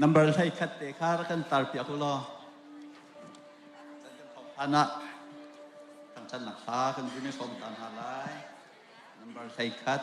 number ให้คัดเตะข้ากันตาเปียกรออันน่ะทางฉันหนักข้ากันที่ไม่สมตันหาไล number ให้คัด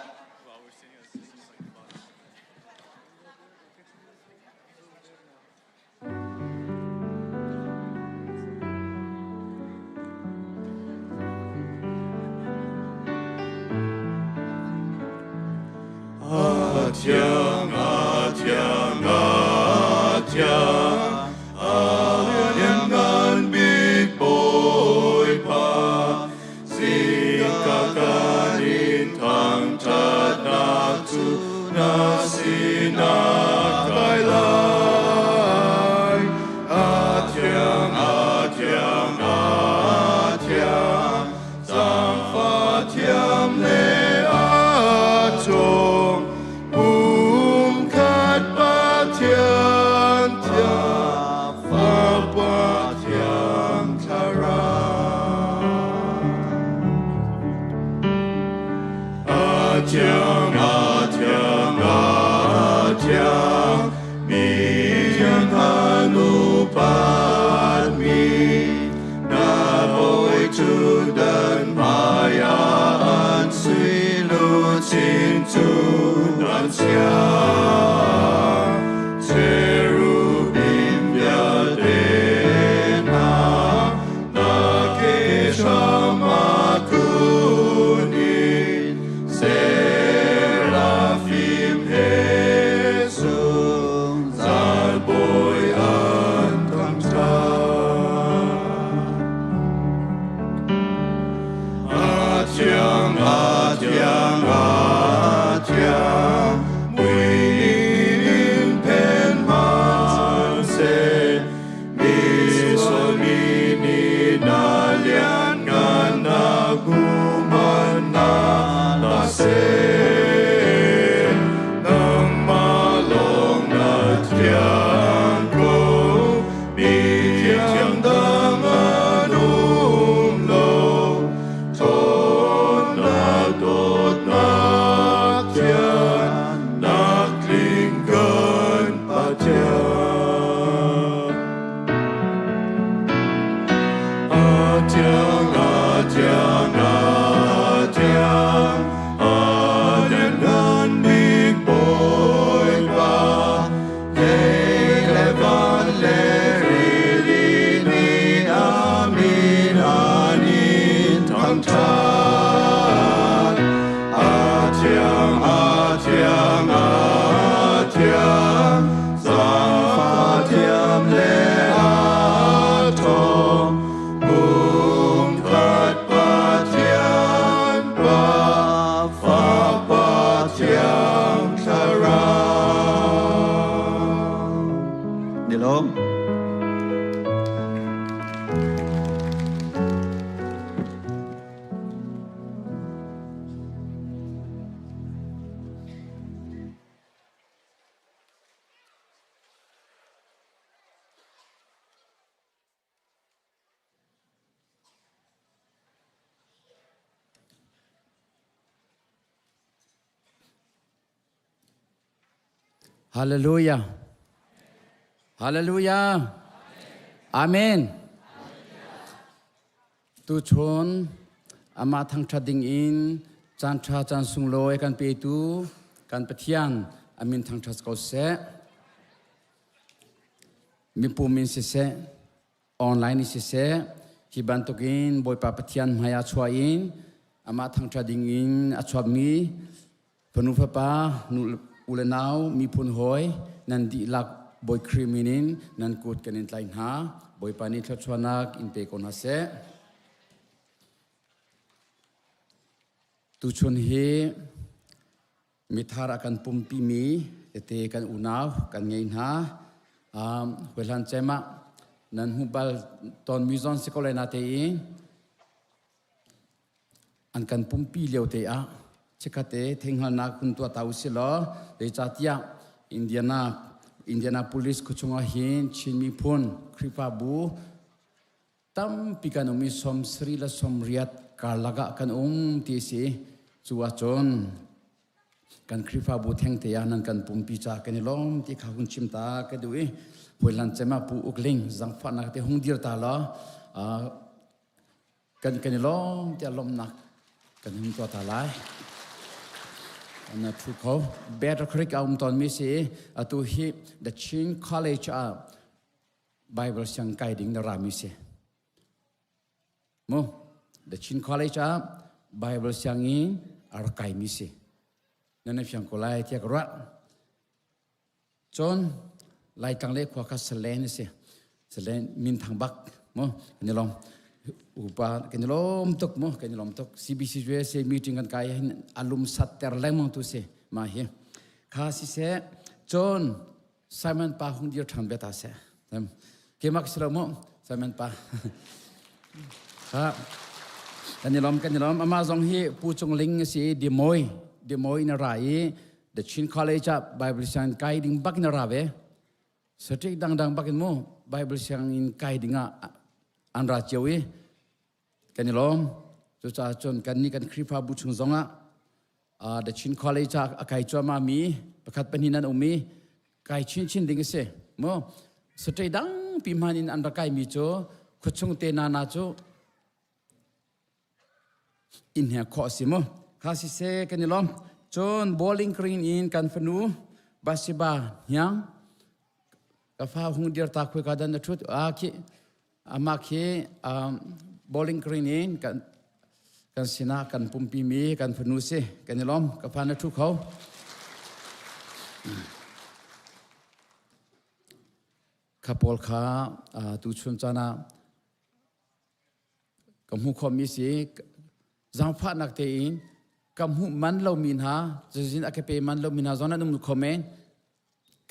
ฮาเลลูยาฮาเลลูยาอาเมนตุชนอามาทางชาดิงอินจันทราจันสุงโลกันเปตูกันปะเทียนอามินทางชาสกอเซมีปูมินเสเซออนไลน์เสเซฮิบันตุกินบอยปาปะเทียนมายาชวาอินอามาทางชาดิงอินอาชวามีพนุฟปานุอุลนาวมีพุนหอยนันดีลักบอยครีมินินนันกูดกันอินไลน์หาบอยปานิทชวนักอินเปโกนาเซตุชนเฮมิทารักันปุ่มปีมีเตกันอุนาวกันเงินหาเวลันเจมานันหุบลตอนมิซอนสกอเลนาเตอิอันกันปุ่มปีเลียวเตอะเชคเตเทงหันนักคุณตัวตาวสิลอเดจัตยาอินเดียนาโพลิสคุชงอาหินชินมีพุนคริปาบูตั้มปีกันมีสมสรีและสมเรียดการลักกันตีสีจัวจน กันคริฟาบูแทงเตียนันกันปุ่มปีจากกันล้อมที่ข้าหุ่นชิมตากันด้วยหวยลันเจมาปูอุกลิงจังฟันนักที่หงดีร์ตาล้อกันล้อมที่ลมนักกันหิมตัวตาลายอันนั้นทุกเขาเบรคริกเอาตอนมิสิตัวฮี The Chin College Bible ช่างไกดิ้งนรามิสิมั้ง The Chin College Bible ช่างอินอาร์ไกมิสินั่นเองช่างคนไล่ที่กระจนไล่ตั้งเล็กกว่ากัสเลนสิสเลนมินทางบักมั้งกันนี่ลองอุปากันนี่ลมตกมั้งกันนี่ลมตก CBCJ มีติ้งกันไกอารมณ์สัตย์แต่แรงมั้งตัวสิมาเหี้ยข้าสิเสจนไซมอนปาหงเดียร์ทำเบต้าเสเกี่ยมักสระมั้งไซมอนปาครับกันนี่ลมอามาจงฮีผู้จงลิงสิดีมอยนาราย The Chin College Bible ช่างไกดิ้งบักนารายเวสติดังบักนมั้ง Bible ช่างอินไกดิ้งอันราเจียวกันนี่ลมจุดจ้าจนกันนี่กันคริปาบุชงจงThe Chin College ไกจัวมามีประคัดเป็นหินันมีไกชินดิ้งเสมั้งสติดังพิมพ์อินอันรักไกมีโจขุดชงเตนาโจอินเหียข้อสิมั้งข้าสิเสกันนี่ลมจนบอลลิงกรีนอินกันฟนูบาสิบายังกฟ้าหงเดียร์ตาคุยกันดันชุดอามาคีบอลลิงกรีนอินกันสินะกันปุ่มปีมีกันฟนูเสกันนี่ลมกฟ้านัทุกเขาข้าพอลข้าตุชุนจานะกับหูคอมีสิจังฟ้านักเตอินกับหูมันเรามีนหาจะจินอาเกเปมันเรามีนหาจงนั้นนุ่มคอมเมน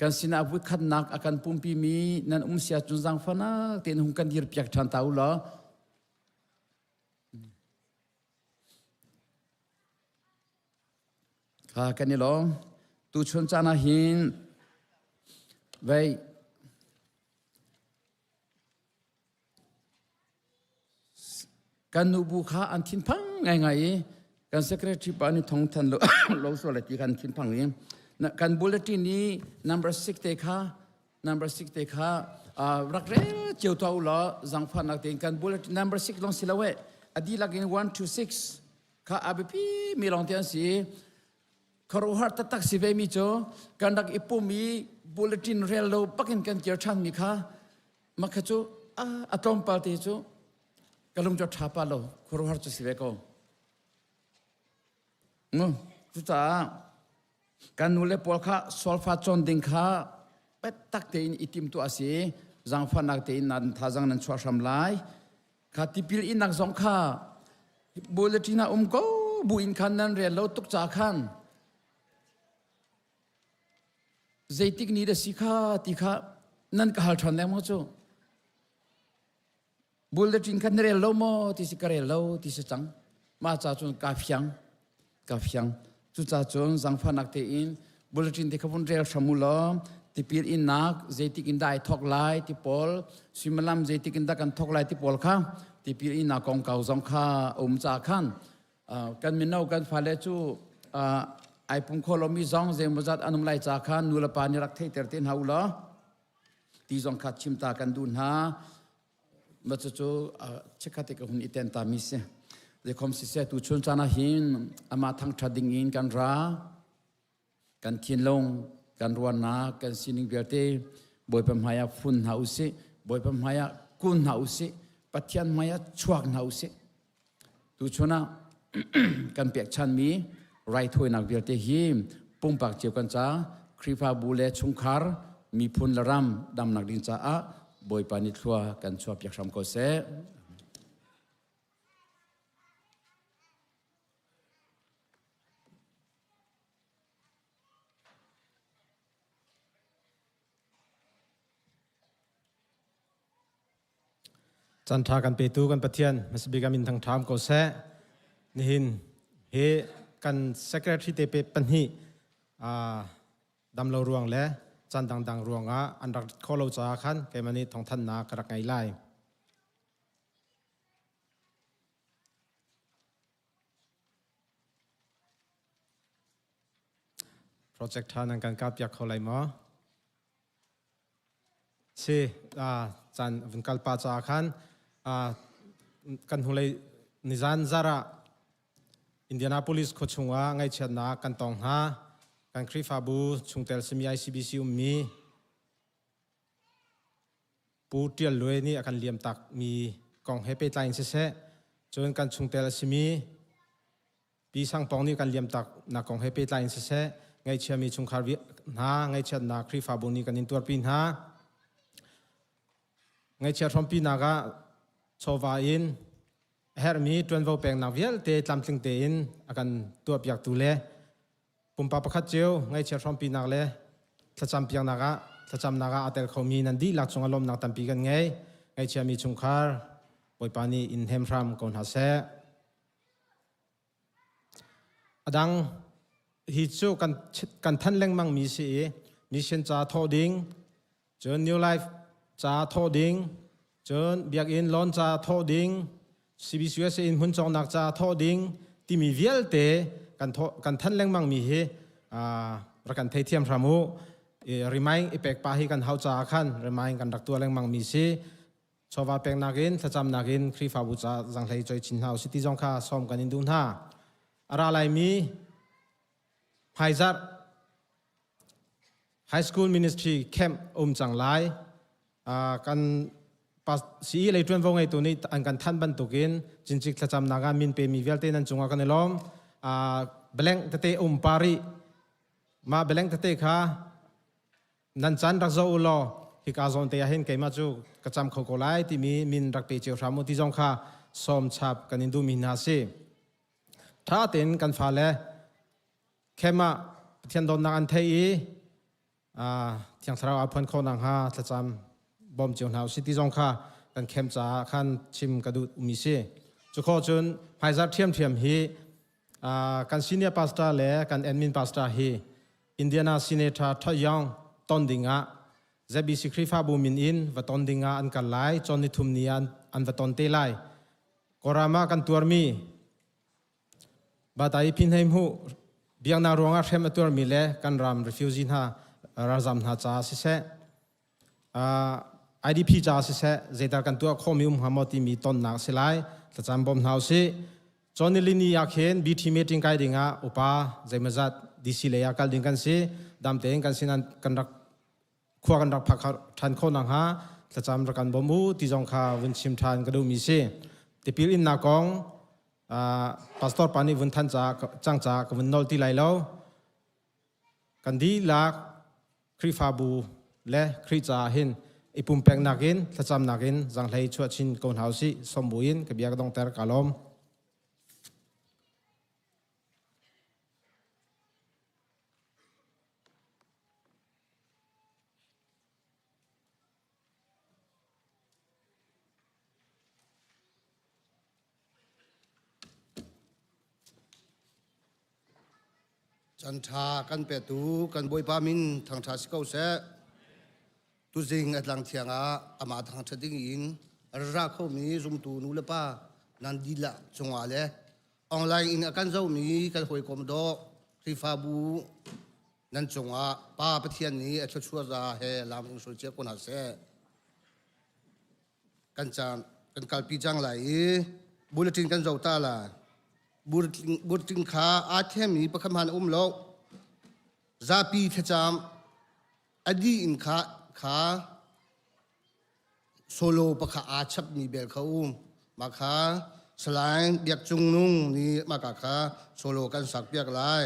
กันสินะวุฒิขันนักอาการปุ่มปีมีนั่นเสียจุนจังฟ้านักเตนหุงกันดีร์เปียกทันตาอุลาข้ากันนี่ลองตุชนจานะหินไว้กันนูบุข้าอันทินพังไงกันเซกเรตรีปานิทองทันโลสวลติกันทินพังนี้กันบุลเลตินนี้ number 6เตค่ะ number 6เตค่ะรักเร่เจ้าตัวอุลาจังฟันนักเตกันบุลเลติน number 6ลองสิละเวอดีลักิน1 to 6ข้าอาบิพีมีลองเทียนสิคารุฮาร์ตตักสิเวมิโจกันดักอิปุมีบุลเลตินเรลโลปักินกันเกียร์ชันมีค่ะมักขจูอะตอมปาร์ตี้จูกลงจะทับอะไรครูฮาร์จะสิเวก็จุดจ้าการนูเลปอลข้าสอลฟาจอนดิงข้าเป็ดตักเตอินอิติมตัวอาศัยจังฟันนักเตอินนันท่าจังนันชัวชำไลข้าที่พิลอินนักสองข้าบุลเลติน่าก็บุอินขันนั้นเรียนเราตุกจากขันใจติกนี้เดสิข้าติข้านั่นก็หาชันแล้วมั้งจูบุลเลตินคันเรลโลโมที่สิกเรลโลที่สิจังมาจากจนกาฟยังจุดจากจนจังฟันนักเตอินบุลเลตินที่เขาพูดเรลชมุลที่ปีอินนักเจติกินได้ทอกไลที่พอลสิมลามเจติกินได้กันทอกไลที่พอลข้าที่ปีอินนักกองเก่าจงข้าจากขันกันมินเอากันฟาเลจูไอปุ่มโคลมีจงเจมุจัดอนุมไลจากขันนูลปานิรักเทเตอร์เทนฮาวลที่จงขัดชิมตากันดูนฮามาจู่ๆเช็คติกับหุ่นอิเตนตามิเสเดี๋ยวคอมสิเสตุชนจานาหินอามาทั้งทรดิงอินกันรากันเขียนลงกันรวนนากันสินิงเบียร์เตบอยพมายาฟุนหาอุสิบอยพมายากุนหาอุสิปัทยันมายาชวกหาอุสิตุชนะกันเปียกชันมีไรถวยนักเบียร์เตหิมปุ่มปากเจียวกันจ้าคริฟาบูเลชุงคาร์มีพุนละรำดำนักดินจ้าบอยปานิทัวกันชัวเปียกชามโกเซจันทากันเปตูกันปะเทียนมัสบิกามินทางทามโกเซนิหินเฮกันเซกเรตรีเตเปปันฮีดำเรารวงและจันดังรวงอันรักข้อเราจะขันแกมันนี่ทองท่านนากระไงไล่ project ท่านังกันกับอยากเขาเลยมั้งเสจันวันกัลปาจาขันกันหุ่นเลยนิจันจาระอินเดียนาโพลิสโคชงว่าไงเช่นนักกันตองหากันคริฟาบูชุงเตลสมีไอซีบีซีมีปูเตียลลุยนี่อาการเลี้ยมตักมีกองเฮเปตไลน์เสะจนกันชุงเตลสมีปีสังปองนี่กันเลี้ยมตักนักกองเฮเปตไลน์เสะไงเชื่อมีชุงคาร์วิหาไงเช่นนักคริฟาบูนี่กันอินตัวปีนหาไงเชื่อทอมปีนากาโซวาอินเฮร์มีตวนวอลเปงนักเวลเตตลำติงเตอินอาการตัวเปียกตุเล่ปุ่มปะประคัดเจียวไงเชื่อทอมปีนักเล่ถ้าจำเปียกนักะถ้าจำนักอาเตลเขามีนันดีหลักจงอารมณ์นักตั้มปีกันไงไงเชื่อมีชุงคาร์ปอยปานีอินเฮมฟรัมก่อนหาเสะอดังฮิตจูกันทันเล่งมังมีสิมิเชนจ่าทอดิงจนนิวไลฟ์จ่าทอดิงจนเบียกอินลอนจ่าทอดิงCBCS อินหุ่นจงนักจ่าทอดิงที่มีเวลเตกันทันเล่งมังมีประกันเทียมพระมูรีมายอีเป็กปาฮีกันเฮาจ่าขันรีมายกันดักตัวเล่งมังมีสิชาวบ้านเป็กนักอินถ้าจำนักอินครีฟาบุจ่าจังเลยจอยชินเฮาสิที่จงข้าซ้อมกันอินดุนฮาอะไรมีไฮซัร์ไฮสคูลมินิสทรีแคมป์จังไลกันปัสสีเลยจวนวงไอตัวนี้อันกันทันบันตุกินจริงๆถ้าจำนักมินเปมีเวลเตนันจงอากันในล้อมเบลงตะเตปารีมาเบลงตะเตค่ะนันจันรักโซอุลอฮิกาซอนเตียเห็นเกมาจูกระจำเขาโกไลที่มีมินรักเปเจียวรามุที่จงค่ะซ้อมชับกันอินดูมินาซีถ้าเต็นกันฟ้าเลยแค่มาเทียนโดนนักอันเทียที่ยังสาวอภันโคนังฮาถ้าจำบอมเจียวหนาวสิที่จงค่ะกันเข้มจ้าขันชิมกระดูมิเซ่จุข้อจนไฮซัร์เทียมฮีกันซีเนียร์พาสต้าเล่กันแอดมินพาสต้าฮีอินเดียนาซีเนตาทยังต้นดิ่งเจบิสิคริฟาบูมินอินวัดต้นดิ่งอันกันไล่จนนิทุมเนียนอันวัดต้นเตไลกรามากันตัวมีบาตายพินให้หูเบียงนารวงอาเทมตัวมีเล่กันรำรีฟิวจินฮาราซัมฮาจ้าสิเซ่IDP จ้าสิเซ่เจตากันตัวข้อมิวหามติมีต้นนักสิไลถ้าจำบอมหาวสิจอนนิลินีอยากเห็นบีทีเมติงไกดิ่งอุปาเจมจัดดิสิเลยอยากดิ่งกันสิดำเตงกันสินันกันรักขั้วกันรักพักทันโคนังฮาถ้าจำรักกันบอมูที่จงข่าววินชิมทานกระดูมีสิติพิลินนักองพาสตอร์ปานีวันทันจากจังจากวันนอลที่ไหลแล้วกันดีลักคริฟาบูและคริจาหินอีปุ่มแปงนักินถ้าจำนักินจังเลยชวดชินกอนเฮาสิสมบูรณ์กับยากต้องเตอร์กาลอมจันทากันเปตูกันบอยปามินทางทาสเกาเสตุจิงอัดลังเทียงอามาทางชดิ่งอินรักเขามีรุมตูนูเลป้านันดีละจงอาเลออนไลน์อินกันเจ้ามีกันหอยคอมโดคริฟาบูนันจงอาป้าปะเทียนนี้อัชชัวราเฮลามิงสุเจคนหาเสกันจานกันกัลปีจังไหลบุลตินกันเจ้าตาละบุตรขาอาเทมีประคำหันโลกซาปีทจามอดีอินขาโซโลประคาอาชับมีเบลเขามาขาสลายเบียกจุงนุ่งนี่มากขาโซโลกันสักเบียกลาย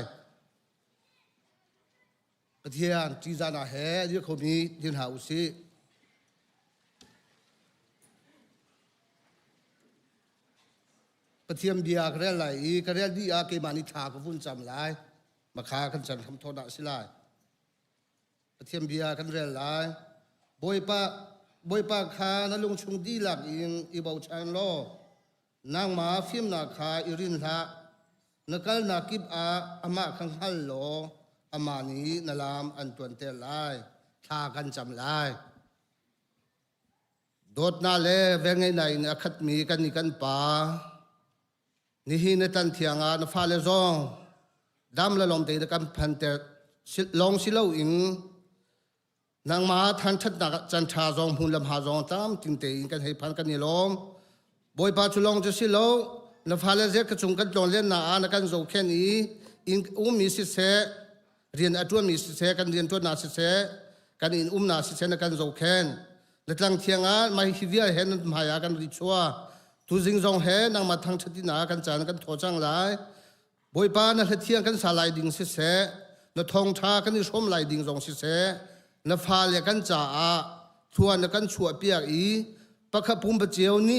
กระเทียนจีจานาเฮเรียกเขามียืนหาอุสิกระเทียมเบียกระเรียไหลกระเรียดีอาเกมานิทากฟุ้นจำลายมาขากันจันคำโทษสิลายกระเทียมเบียกันเรียไหลบอยปาคานลุงชุงดีหลักอินอีบาวชันโลนางมาฟิมนาคาอิรินทะนักลนักิบอามาขังฮัลโลอามานีนลามอันตวนเตลายทากันจำลายโดดนาเลเวงไงไหนนักขัดมีกันนี่กันป่านี่ฮินตันเทียงนฟ้าเลซองดำละลมเตะกันพันเต ลองสิเล่าอิงนางมาทันทัดนักจันทราจงหุ่นลำหาจงตามจึงเตอิงกันให้พันกันนี่ลมบอยปาชุลองจะสิเล่านฟ้าเลเซกจุงกันโดนเล่นนาอานักันโจแค่นี้อิงมีสิเสเรียนอัตวมีสิเสกันเรียนตัวนาสิเสกันอินนาสิเสนักันโจแค่นและตั้งเทียงอาไม่ฮิวิเห็นมายากันริชัวtu jing zong he nang ma thang chati na kan chan kan tho chang lai boi pa na thiang kan sa lai ding si se na thong tha kan ni som lai ding zong si se na pha le kan cha a thua na kan chua piak i pakha pum ba cheu ni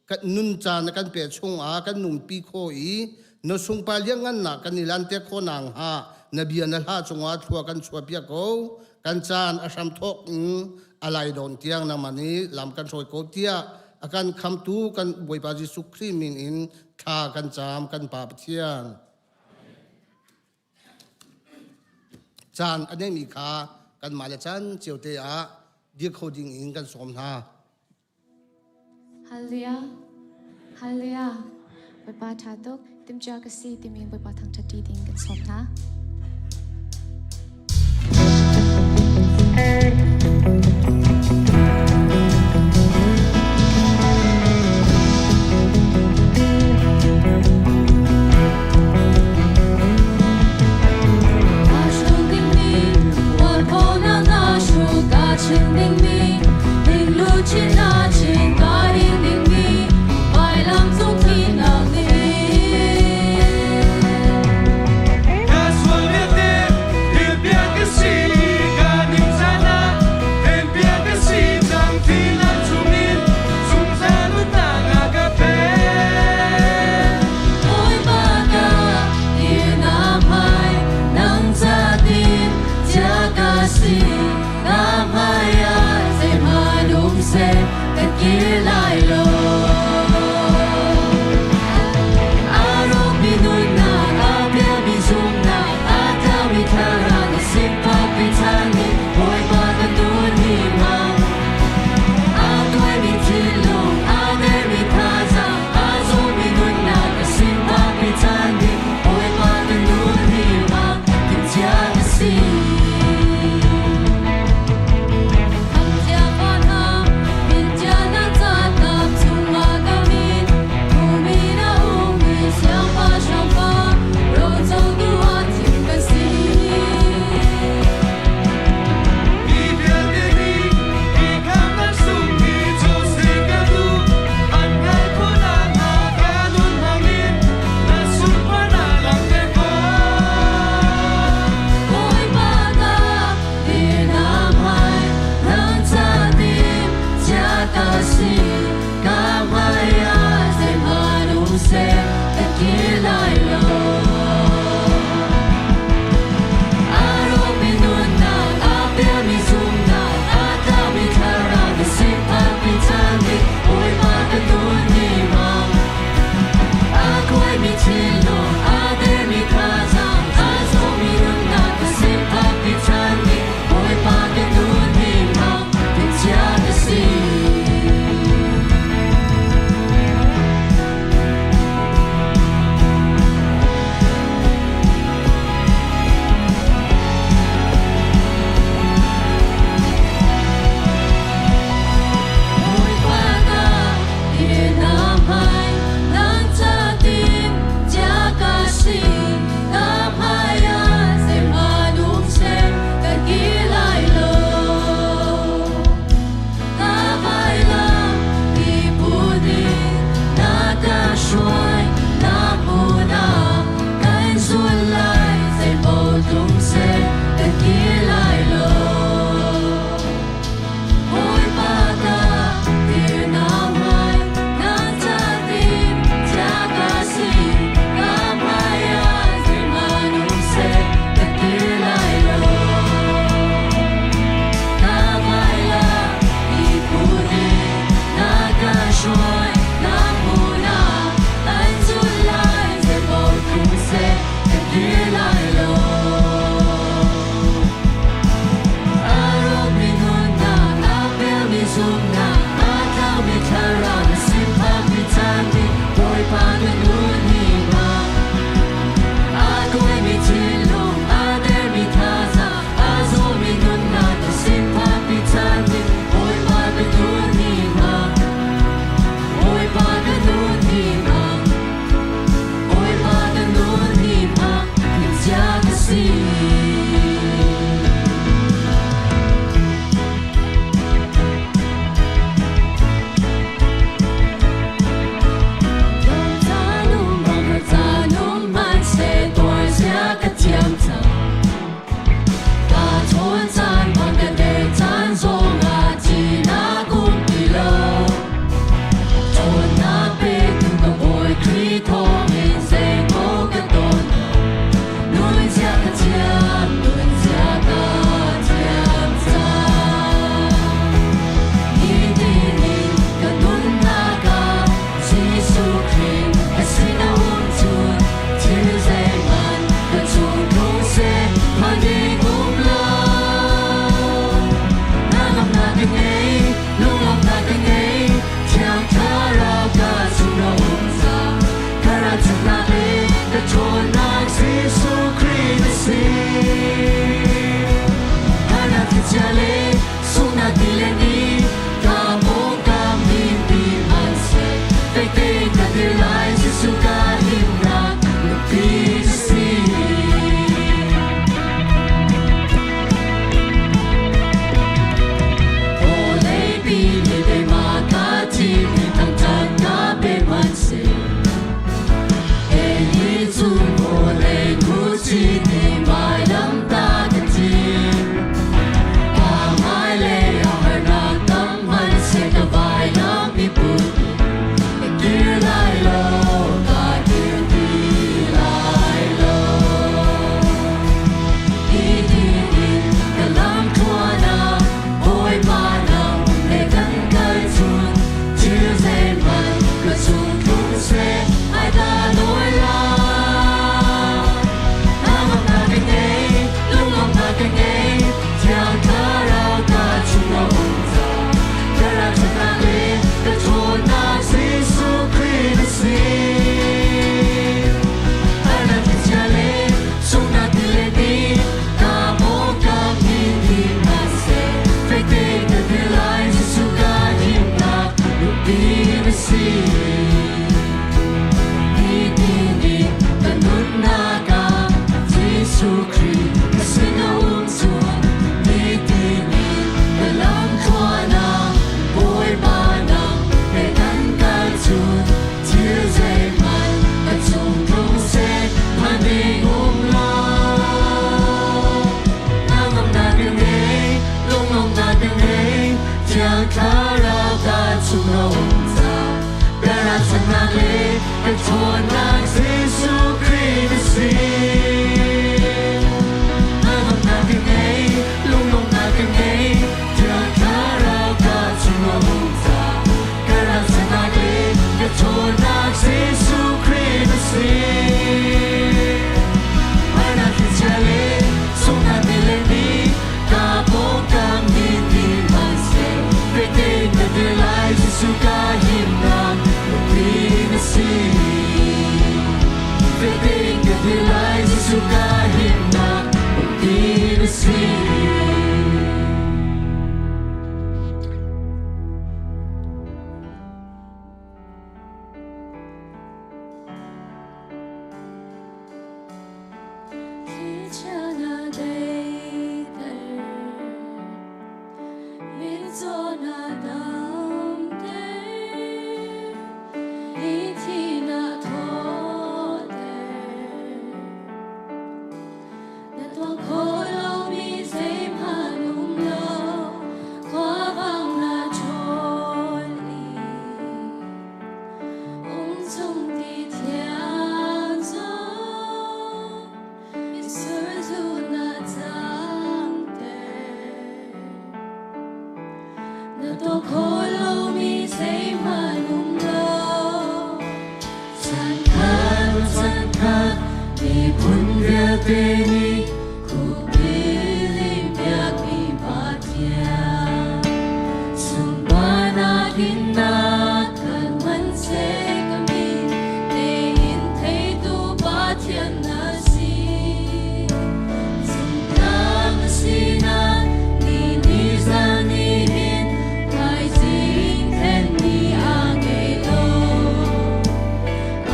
kan nun cha na kan pe chung a kan nung pi kho i no sung pa liang ngan na kan ni lan te kho nang ha na bia na ha chung a thua kan chua piak ko kan chan a sam thok alai don tiang na mani lam kan soi ko tia akanคำตูกันบวยปาจิสุครีมินอินทากันจามกันปาปเทียนจานอันนี้มีค่ากันมาละจันเจียวเตอะเดียกเขาดิงอินกันสมนา ฮัลโหลฮัลโหลบอยปาทาตกติมจากสีติมิงบอยปาทางชัดดีดิงกันสมนะ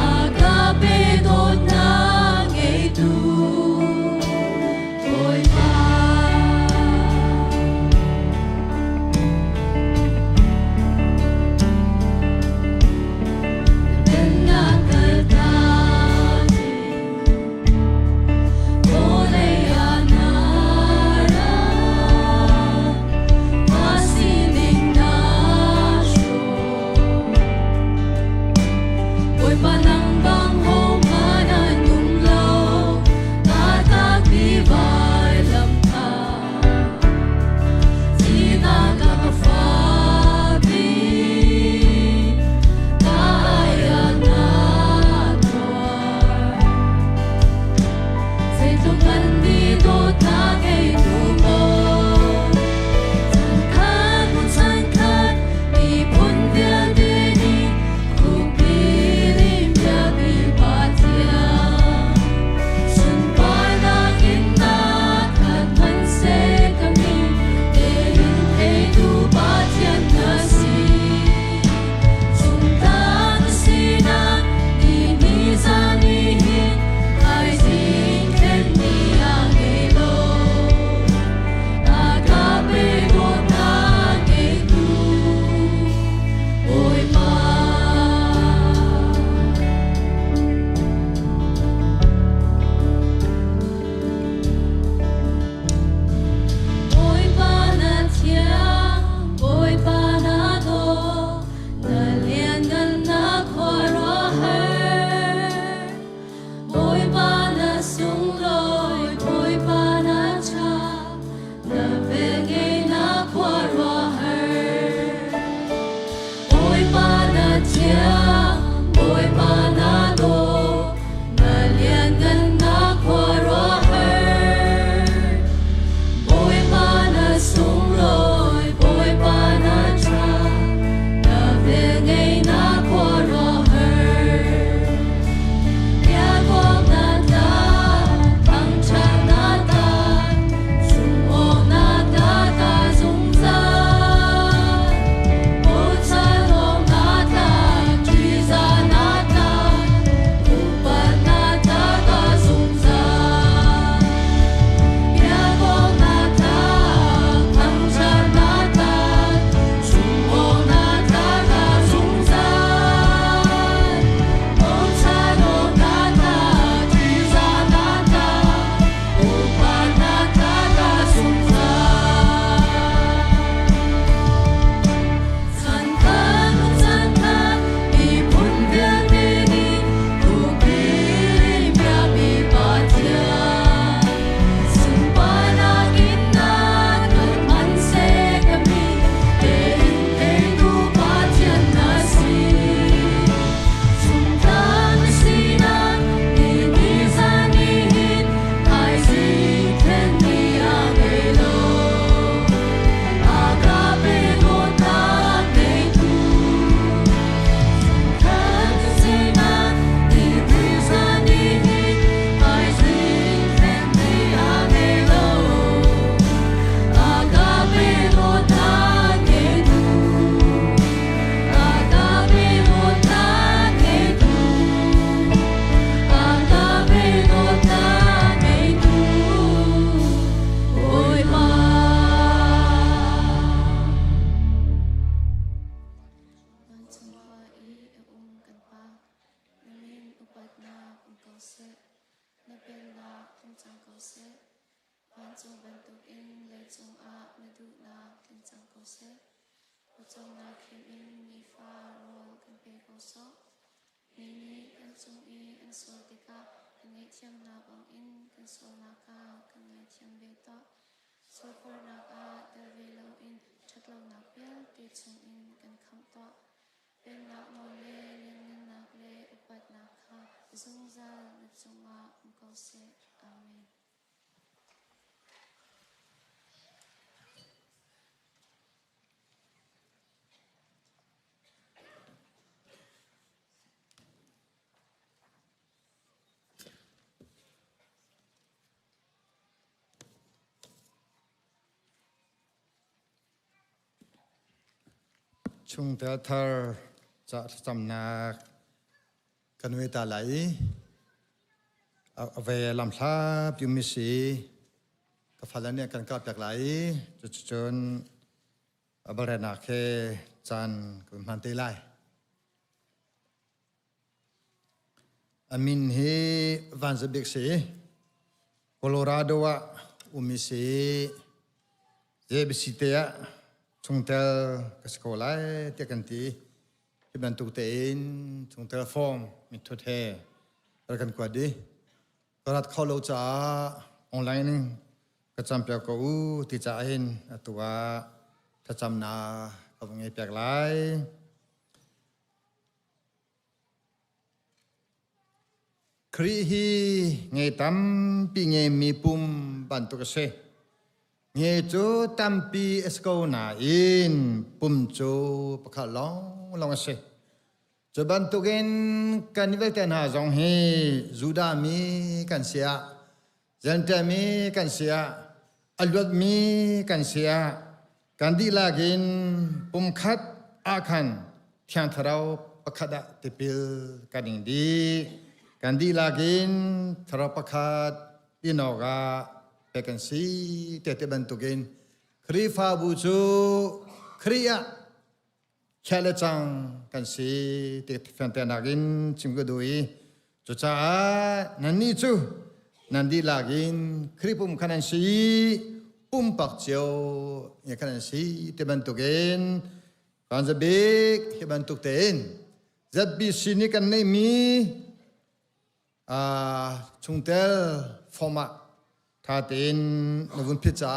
Agape dot na ngay tu เสนเป็นนาตึงจังเกาเสวันจงบรรทุกอินเลยจงอาณดูนาตึงจังเกาเสจงนาเขมอินมีฟ้าโรกันเปโกโซนี้กันจงอีอันโซติกากันไงเทียมนาบังอินกันโซนากากันไงเทียมเบตอโซโคนากาเดเวโลอินชัดเรานักเปียติดจงอินกันคำต่อเป็นนักมองเลเลี้ยงนักเลอุปัตนักค่ะจงใจนับจงมาอุกาเสอาเมนช่วงเธอจะจำนักกันเวตาไหลเอาไปลำลาบยุมิสีกับฟันเนี่ยกันกับจากไหลจนบริเวณนักเคจันกุมพันตีไลอามินเฮวันจะเบิกสีโคโลราโดะอุมิสีเจบิสิเตียช่วงเธอกับสกอลายเทียกันทีที่บรรทุกเต็นช่วงเธอฟอร์มมิทุเทแล้วกันกว่าดีก็รัดเข้าเราจะออนไลน์ก็จำเปียกกูที่จะเห็นตัวถ้าจำนาก็ไงเปียกไลครีฮีไงตั้มปีไงมีปุ่มบรรทุกเสเงจูตัมปีเอสโกนาอินปุ่มจูปะขะลองเสจะบรรทุกินกันนิเวศนาจงเฮจูดามีกันเสียเจนเตมีกันเสียอัลวัดมีกันเสียกันดีลากินปุ่มขัดอาคันเทียนทราวปะขะดะติปิลกันดิงดีกันดีลากินทราวปะขะดินอกากันสีเตะบันตุกินครีฟาบูจูครียะแค่ละจังกันสีเตะแฟนเตนากินชิมก็ดูอีจุจ้านันนี่จูนันดีลากินครีปุ่มขนาดสีปุ่มปักเจียวอย่างขนาดสีเตะบันตุกินกันจะเบกเตะบันตุกเตนจะบีสินี่กันไม่มีชุงเตลฟอร์มาถ้าตินนวุนพิจา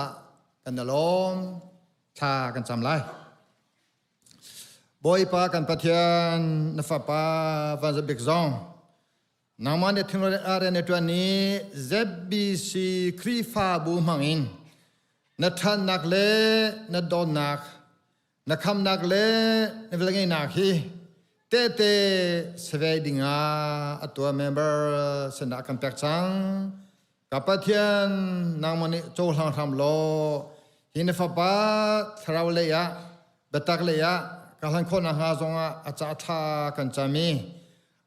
กันนลมถ้ากันจำไรบอยปากันปะเทียนนฟ้าปาวันจะเบิกซองนามันเดทินอะไรในตัวนี้เซบีซีครีฟาบูมังอินนทันนักเล่นดอนนักนคำนักเล่นเวลาไงนักฮีเตเตสเวดิงาตัวเมมเบอร์สนักกันแปกจังกับปะเทียนนางมันโจหลังทำโลหินฟ้าปาทราวเลยะเบตักเลยะกำลังคนอาหารจงอาจารย์ทากันจามี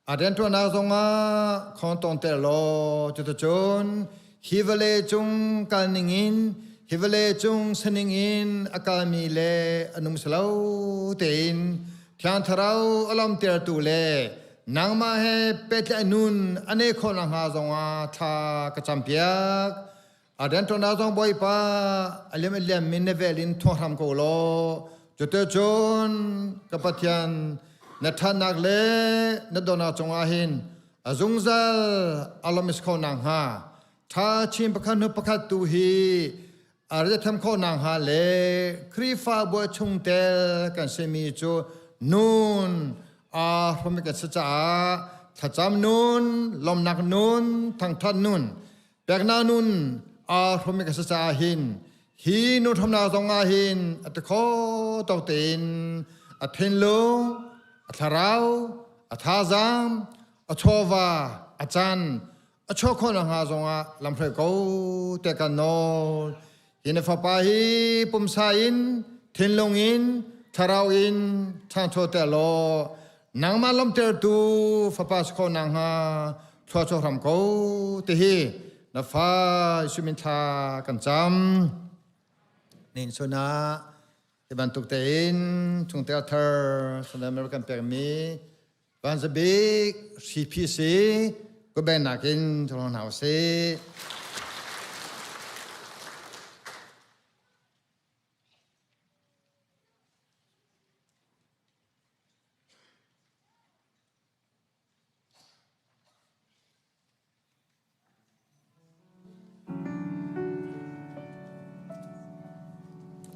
อาเดนตัวนาจงคนตองเตโลจุดจนฮิวเลจงการนิงินฮิวเลจงสนิงินอากามีเลอนุมสลาวเตนที่อันทราวอลอมเตอร์ตูเลนางมาให้เป็ดนุนอันนี้คนอาหารจงทากระจำเปียกอาเดนตัวนาจงบอยปาอเลมเลมมินเนเวลินทองทำโกโลจุดจนกับปะเทียนนทันนักเลนดอนาจงอาหินอาจงซัลอารมิสโคนางฮาถ้าชิมประคันหุประคันตูฮีอาจจะทำโคนางฮาเลครีฟ้าบัวชงเตลกันเซมิโจนูนพระมิกษาถ้าจำนูนลมนักนูนทั้งทันนูนแบกนานูนพระมิกษาหินฮีนุทำนาจงอาหินอัตโคตอกตินอัทเทนลงอัทราวอัทาซามอัชวาอาจารย์อัชวคนหาจงอาลำเพลโกเตกันโนหินฟ้าปาฮีปุ่มสายินเทนลงอินทาราวอินทางโทเตโลนางมาลมเตอร์ตูฟ้าปาสโคนางฮาทัวชรำโกเตฮีนฟ้าสุมินทากันจำนินสุนาที่บรรทุกเต็นทุ่งเตอร์เธอสนามอเมริกันเปรมีวันจะบิกซีพีซี ก็เป็นนักกินทรหาวเส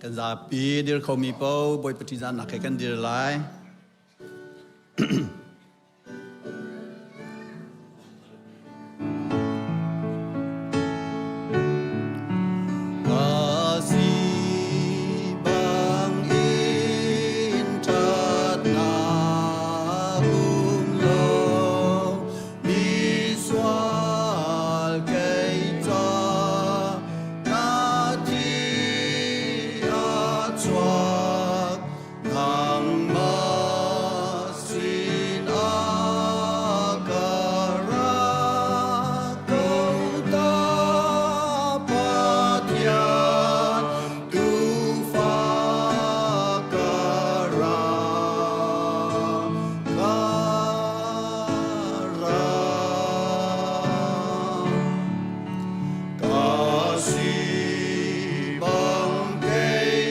กันจะปีเดียวเขามีเป้าบอยปฏิญาณหนักให้กันเดียวไร Kasih bang intat nabung lo miswal keita nati atwak nang masin agara kau dapat yan tu fakara kasih bangkai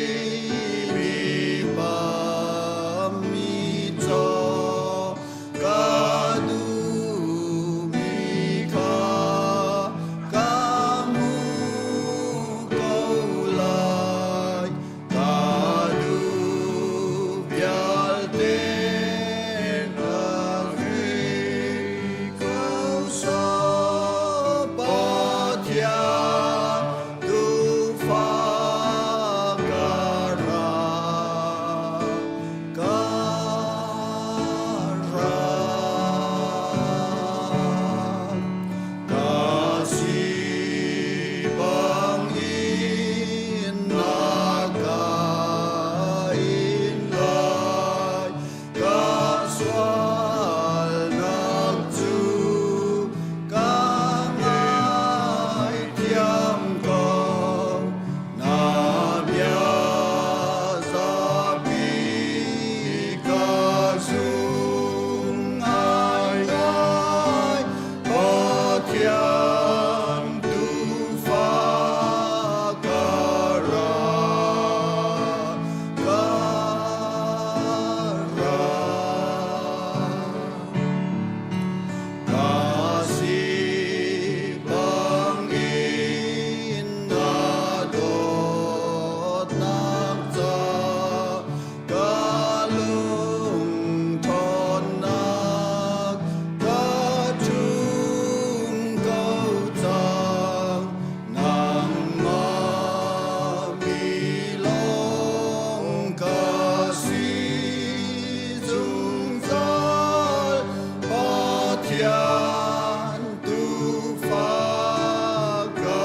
pamito kadumika kamu kaulay kadu bialte kau sapatyan tu fakara kasih bang inagay kaswal nagtu kangay tiam ko nabiyasapi kasungay ay patyan tu fakara kasih bang inadot nagta kalung tonag katung kautang nang mamilong kasih zungzal patyan tu fakara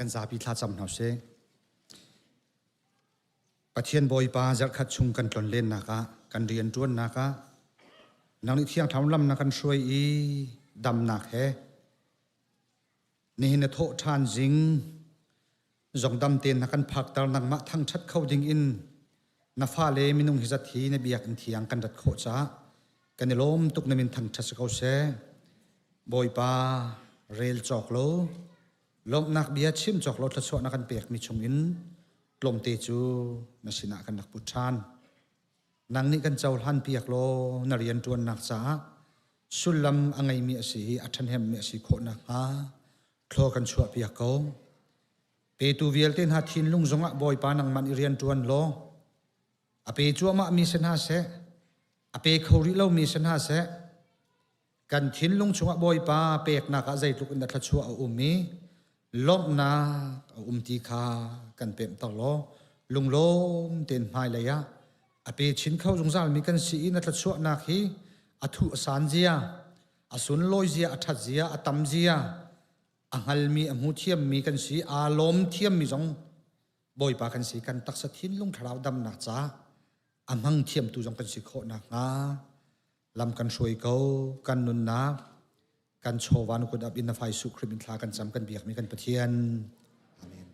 กันซาพิทาจำหนาเสปะเทียนบอยปาจัดขัดชุงกันตอนเล่นนะคะกันเรียนจวนนะคะนางนิเทียงทำลำนักกันช่วยอีดำหนักแฮนี่เนโททานจิงจงดำเตียนนักกันผักตานักมะทั้งชัดเข้าจิงอินนาฟ้าเลมินุงฮิจัดทีในเบียกันเทียงกันดัดโคจ้ากันในลมตุกนมินทั้งชัดเข้าเสบอยปาเรลจอกโลลมนักเบียชิมจอกโลทศวนักกันเปียกมีชงอินลมเตจูนสินากันนักปุชานนางนี่กันเจ้าหันเปียกโลนเรียนจวนนักจ้าสุลลัมอังไงมีสีอัฐันเฮมมีสีโคนักฮาคลอกันชัวเปียกเขาเปตูเวียลเตนหัดทินลุงจงะบอยปานังมันเรียนจวนโลอเปจัวมามีเสนาเสอเปเขาริเล่ามีเสนาเสกันทินลุงจงะบอยปาเปียกนักใจทุกนักชัวอุมีลบนาตีคากันเปมตลอ lung lom ten mai le ya ape chin khau jung zal mi kan si in atla chu na khi athu asan zia asun loi zia athat zia atam zia angal mi amu thiam mi kan si alom thiam mi jong boy pa kan si kan taksa thin lung tharau dam na cha amang thiam tu jong kan si kho na nga lam kan soi ko kan nun na kan chowan ko dap in na fai su khrim in thla kan cham kan biak mi kan pathian amen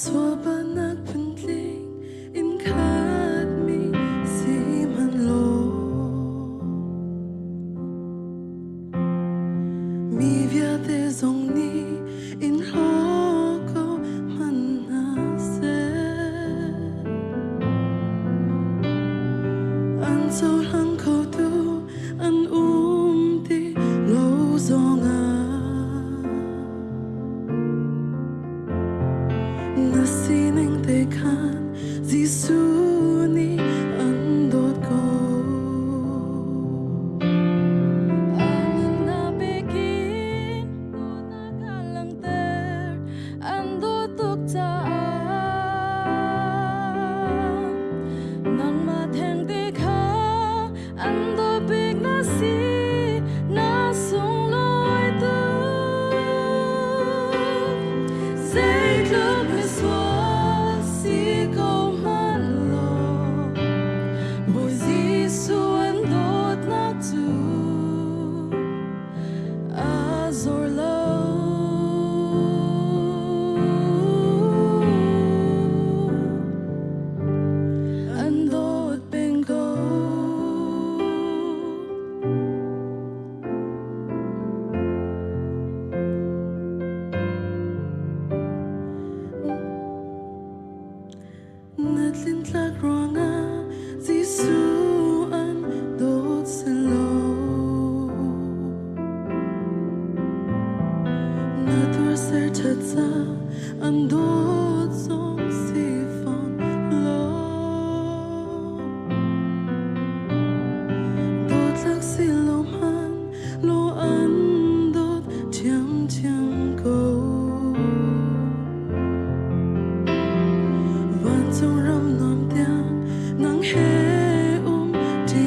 Swabanak pentling in khat mi si man lo mi via te zong ni in ho ko man na se an so hang ko tu an ti lo zong a Nasining te kan Zisu ni andot ko Anan na begin Do na kalang ter Andot tuk taan Nang mateng te ka Andot big na si Na sung loi tu Say club is what si ko man lo Boy zisu and dot na tu Azor lo And dot bingo Natlin tlag ronga Zisu an dot selo Natur ser chatsa an dot som sifon lo Dot lag siloman lo an dot tiam tiam go Van song ram nom tiang nang he ti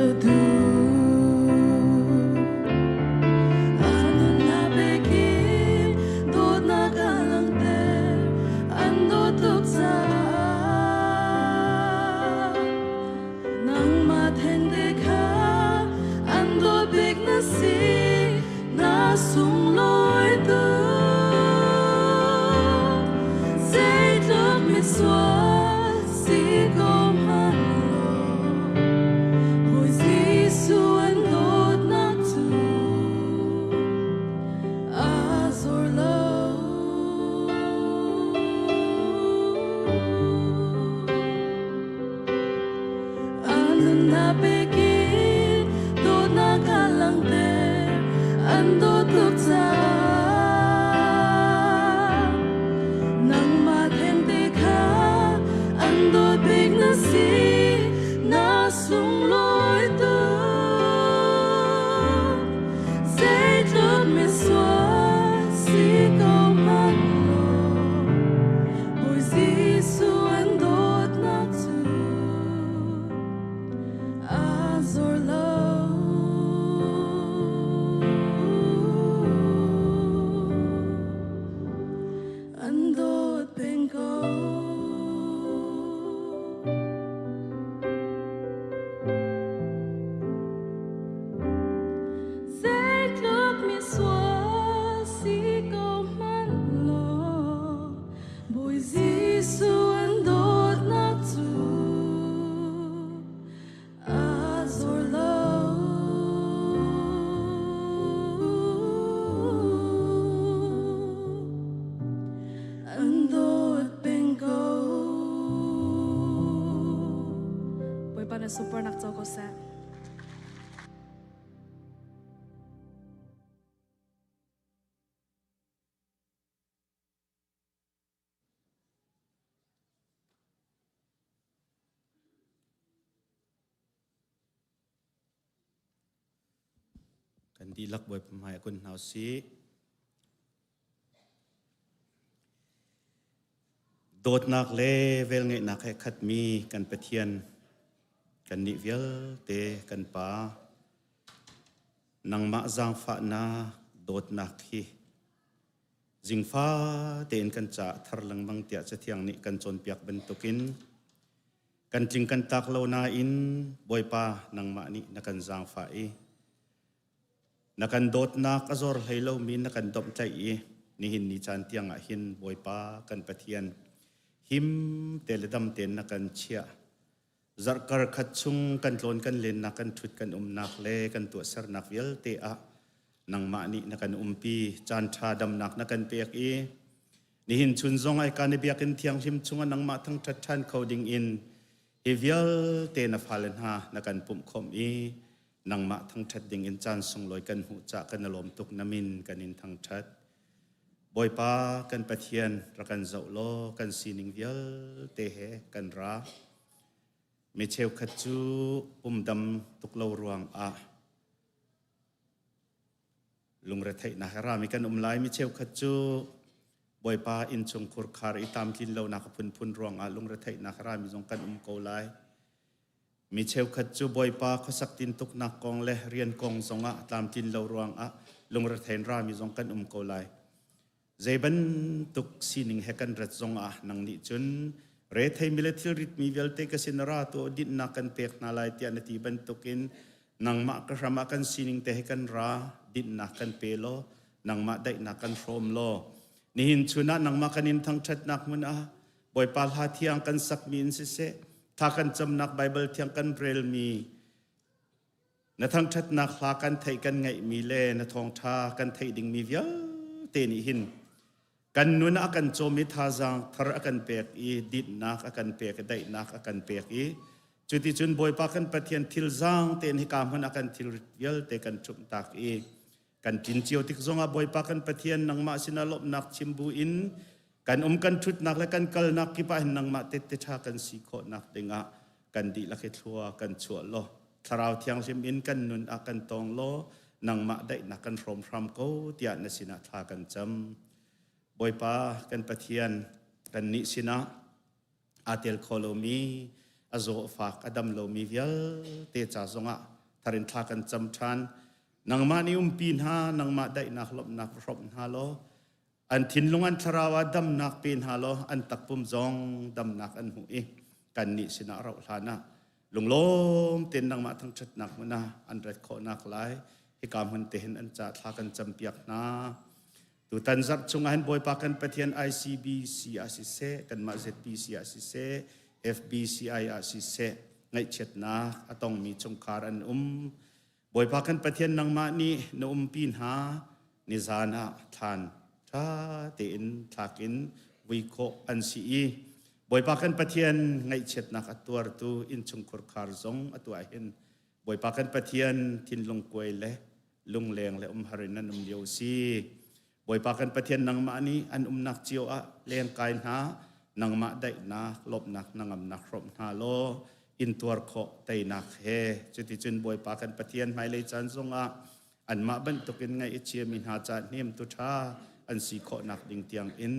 adu Anan na begin do na kalang ter ando tuk sa nang mathen de ka ando big na si na sung loi tu Say look me swat si ko man lo Hoy zisu and dot na tu Azor lo Anan na begin dot na kalang ter Ando tuk sa super nak cho ko se กันดีลักบวยพมายคุณเฮาซีโดดนักเลเวลเงนักให้ขัดมีกันปะเทียนกันนิเวลเตกันป่านังมะจางฟ้านาโดดนักฮีจิงฟ้าเตนกันจะทารลังบังเตียจะเทียงนี้กันจนเปียกเป็นตุกินกันจิงกันตักเลานาอินบอยป่านังมะนี้นักกันจางฟ้าอีนักกันโดดนักอจอร์ให้เรามีนักกันดมใจอีนี่หินนิจันเตียงอ่ะหินบอยป่ากันปะเทียนหิมเตลดำเตนนักกันเชียจักรขัดชุงกันโลนกันเลนนักกันทุดกันนักเลกันตัวสรนักเวลเตะนังมานี่นักกันปีจานชาดำนักนักกันเปียกอีนี่หินชุนซงไอการในเบียกันเทียงชิมชุงนังมาทั้งชัดชันเขาดิ่งอินเฮเวลเตนฟาเลนฮานักกันปุ่มคมอีนังมาทั้งชัดดิ่งอินจานทรงลอยกันหูจักกันนลมตุกนามินกันอินทั้งชัดบอยป้ากันปะเทียนรักันเจ้าโลกันสีนิงเวลเตะกันรามีเชลขัดจูปุ่มดำตุกเลารวงลุงระไทยนาครามีกันไลมีเชลขัดจูบอยป้าอินชงคุรคาร์อิตามกินเลานักพุนรวงลุงระไทยนาครามีจงกันโกไลมีเชลขัดจูบอยป้าขสักตินตุกนักกองเลเรียนกองสงตามกินเลารวงลุงระไทยรามีจงกันโกไลใจบันตุกสีนิงเฮกันรัดจงนังนิจุนเรทให้มิลิเตอร์มีเวลเตกสินราตัวดินนักกันเปียกนาลายเตียนตีบันตุกินนังมะกระมากันสินิงเตะกันราดินนักกันเปโลนังมะได้นักกันโฟมโลนี่หินชุนะนังมะกันอินทั้งชัดนักมุนบอยปาลหาเทียงกันสักมีนสิเสถ้ากันจำนักไบเบิลเทียงกันเบรลมีนะทั้งชัดนักหากันไทยกันไงมีเล่นะทองทากันไทยดิ่งมีเวียเตนิหินกันนุนอากันโจมิทาจังทาร์อากันเปียกอีดิดนักอากันเปียกได้นักอากันเปียกอีจุดที่จุนบอยปากันปะเทียนทิลจังเตนฮิกามหันอากันทิลเยลเตกันจุมตักอีกันจินเจียวติกซงอาบอยปากันปะเทียนนังมาสินาลบนักชิมบูอินกันกันชุดนักและกันกลนักกิปะหินนังมาเตตชากันสีโคนักเดงะกันดีละเขทัวกันชัวโลทาราวเทียงชิมอินกันนุนอากันตองโลนังมาได้นักกันพรมพรำโกเตียนสินาทากันจำบอยป้ากันปะเทียนกันนิสินะอาเตลโคโลมีอาโซฟากอดัมโลมีเวลเตจ่าซงะทารินทากันจำชันนังมานิปีนหานังมาได้นักลบนักรบฮาโลอันทินลงอันทราวาดัมนักปีนฮาโลอันตักปุ่มจงดัมนักอันหูอีกันนิสินะเราลานะลงลมเต็นนังมาทั้งชัดนักมันนะอันเรดโคนักหลายให้กามหันเตนอันจ่าทากันจำเปียกนะตุตันจับชงหันบอยปากันปะเทียน ICBC อาศิเซกันมา ZPC อาศิเซ FBCI อาศิเซไงเช็ดนะต้องมีชงคารันบอยปากันปะเทียนนังมานี่นปีนหานิจานะทานท่าเตินทักินวิโคอันซีบอยปากันปะเทียนไงเช็ดนักตัวตูอินชงคอร์คาร์ซงตัวเห็นบอยปากันปะเทียนทินลงกวยเลลงแรงและหารินันเดียวซีบอยปากันปะเทียนนังมานี้อันนักเจียวเลี้ยงกายนานังมาได้นาลบนักนังนักรบนาโลอินตัวโคไตนักเฮจุดที่จุนบอยปากันปะเทียนไม่เลยจันทรงอันมาบันตุกินไงเชียมินหาจานเนียมตุชาอันสีโคนักดิ่งเตียงอิน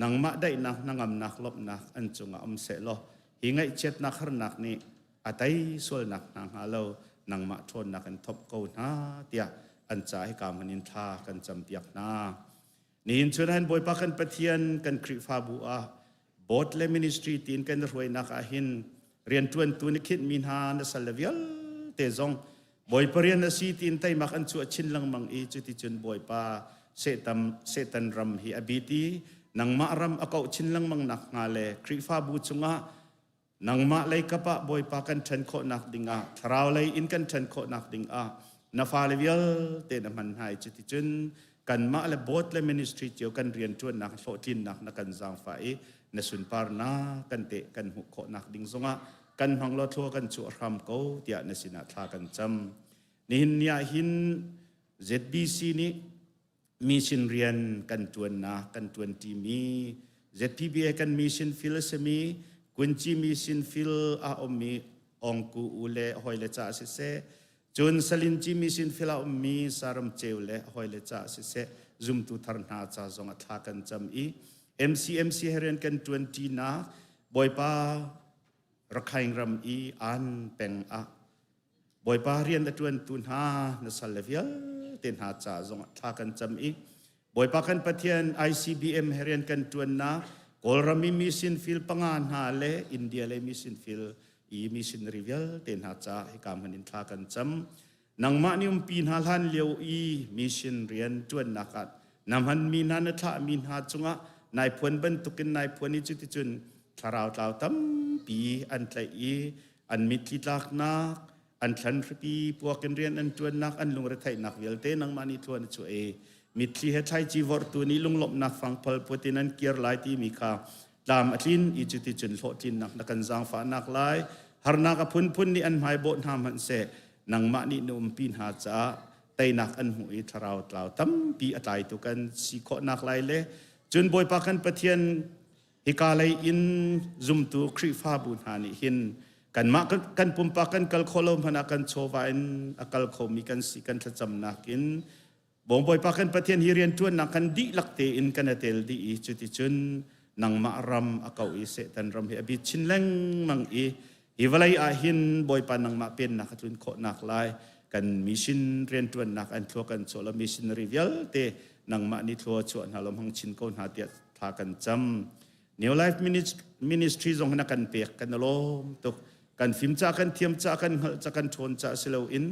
นังมาได้นักนังนักลบนักอันจงเสโลหิงไงเช็ดนักหนักนี่อาไตส่วนนักนังฮาโลนังมาชนนักอันทบโกนาเตียอันจ่าให้การมันอินทากันจำเปียกนานี่อินชวนให้บอยปากันปะเทียนกันคริฟาบัวบอดเลมินิสทรีตีนกันรวยนักอาหินเรียนทวนตุนิคิดมินหานสัลเวียลเตจงบอยปเรียนสีตีนไตมักอันชัวชินลังมังอีจุดที่จุนบอยปาเซตันรัมฮีอบิตีนังมารำอากาชินลังมังนักงาเลคริฟาบูจุงะนังมาเลยกะปะบอยปากันฉันโคนักดิงทราวเลยอินกันฉันโคนักดิงนาฟาเลเวลเตนมันหายจุดที่จุนกันมาเลบอดเลมินิสทรีเจียวกันเรียนชวนนักโฟตินนักกันจางไฟในสุนปาร์นากันเตะกันหุโคนักดิ่งซงะ กันห้องรถทัวกันจุรำเขาเดียนสินาทากันจำนี่เนี่ยหิน ZBC นี้มีสินเรียนกันจวนนะกันจวนทีมี ZPBA กันมีสินฟิลสมีกุนจีมีสินฟิลอาอมีองกูอุเลหอยเลจ่าเสเซจนสลินจีมีสินฟิลอาอมีสารมเจวเลหอยเลจ่าเสเซซุมตุทารนาจ่าจงอัฐากันจำอี MCMC เฮเรียนกันจวนทีนะบอยป้ารักใครงรำอีอันเป็งอะบอยป้าเรียนจวนตุนหานสัลเลวิลเต็นหาจ่าจงอัฐากันจำอีบอยป้ากันปะเทียน ICBM เฮเรียนกันจวนนะกอลรามีสินฟิลปังานหาเลอินเดียเลมีสินฟิลอีมิสินริเวลเต็นหาจ่าให้กามันอินทากันจำนังมานิมปีนหาลันเลียวอีมิสินเรียนจวนนักัดนำหันมีนันทะมีหาจงะนายพวนบรรทุกินนายพวนนิจุติจุนทาราวตาวตั้มปีอันไทยอันมิตรลักนักอันทันปีพวกกันเรียนอันจวนนักอันลุงระไทยนักเวลเตนังมานิทวนช่วยมิตรเหตุไทยจีวอร์ตัวนี้ลุงหลบนักฟังพลปตินันเกียร์ไลที่มีค่าตามอัลินอิจุติจุนโลทินนักนักันจางฟ้านักไลฮาร์นักพุนนี่อันหมายโบนามหันเสนังมานินุมปีนหาจ้าไตนักอันหุยทาราวตาวตั้มปีอัตายตุกันสีโคนักไลเลจนบอยปากันปะเทียนฮิกาไลอินซุมตูครีฟ้าบุญหานิหินกันมากันปุ่มปากันกัลโคลมพนักกันโชวาอินอกัลโคมีกันสิกันทจำนักอินบ่งบอยปากันปะเทียนฮิเรียนจวนนักกันดีลักเตอินกันเตลดีอีจุติจุนนังมารำอากาอิเสตันรำเฮอบิชินแรงมังอีฮิวไลอาหินบอยปานังมาเป็นนักจุนโคนักไลกันมิชินเรียนจวนนักอันทัวกันโซลมิชินริเวลเตนังมานิทัวชวนฮาลมหังชินโกนหาเตียทากันจำ New Life Ministry จงนักกันเปียกกันลมตกกันฟิมจ้ากันเทียมจ้ากันจ้ากันชนจ้าเสลอิน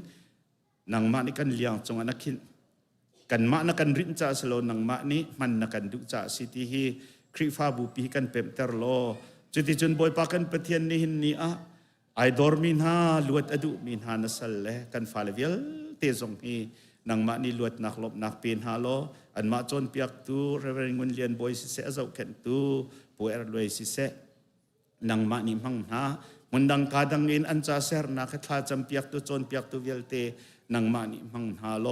นังมานิกันเลี้ยงจงนักขินกันมานักกันรินจ้าเสลนังมานิมันนักกันดุจ้าสิทธิคริฟ้าบุปีกันเปิมเตอร์โลจุดที่จนบอยปากันปะเทียนนิหินนี้อ่ะไอดอร์มินฮาลวดอดุมินฮานัสเลกันฟาเลเวลเตจงฮีนังมานิลวดนักลบนักเป็นฮาโลอันมาจนเปียกตูเรเวงุนเลียนบอยสิเสะเจ้าเข็นตูป่วยรวยสิเสะนังมานิมังฮามันดังกาดังอินอันจ่าเสรนักท้าจำเปียกตูจนเปียกตูเวลเตนังมานิมังฮาโล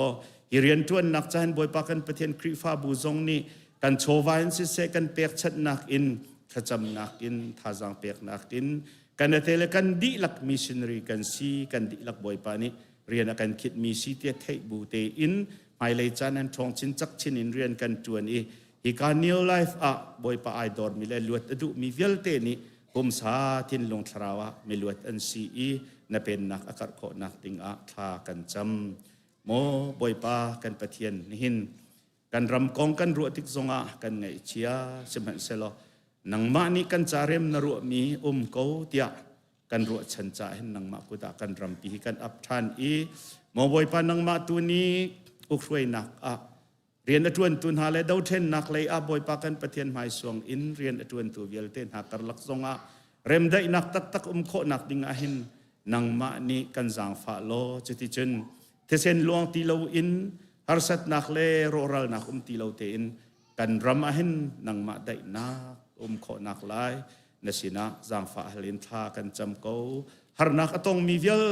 ฮิเรียนทวนนักจันบอยปากันปะเทียนคริฟ้าบูจงนี้กันโชวาอินสิเสะกันเปียกชัดนักอินขจำนักอินท้าจังเปียกนักอินกันเตเลกันดีลักมิชชันนารีกันซีกันดีลักบอยปานิเรียนกันคิดมีซีเตียไทบูเตอินหมายเลยจานันทองชินจักชินอินเรียนกันจวนอีฮิการนิวไลฟ์อะบอยปาไอดอร์มิเลลวดอดุมีเวลเตนิกุมสาทินลงทราวะมีลวดอันซีอีนับเป็นนักอากาศโคนักติงอะทากันจำโมบอยปากันปะเทียนนิหินกันรำกองกันรัวติกซงอะกันไงเชียสมันเซโลนังมานี่กันจาเรมนรัวมีเกาเตียกันรัวชันจ่าเห็นนังมากุตากันรำปีกันอับทานอีโมบอยปานังมาตัวนี้อุกรวยนักอะเรียนอจวนตุนหาเลดาวเทนนักเลยอะบอยปากันปะเทียนหมายสวงอินเรียนอจวนตัวเวลเทนหากรลักซงอะเรมได้นักตักโคนักดิงอะหินนังมานี่กันจางฟ้าโลจุติจุนเทเซนลวงตีเลวอินฮาร์สัตนักเลโรรัลนักตีเลวเตอินกันรำอะหินนังมาได้นักโคนักไลนสินะจางฟ้าเลนทากันจำเกาฮาร์นักต้องมีเวล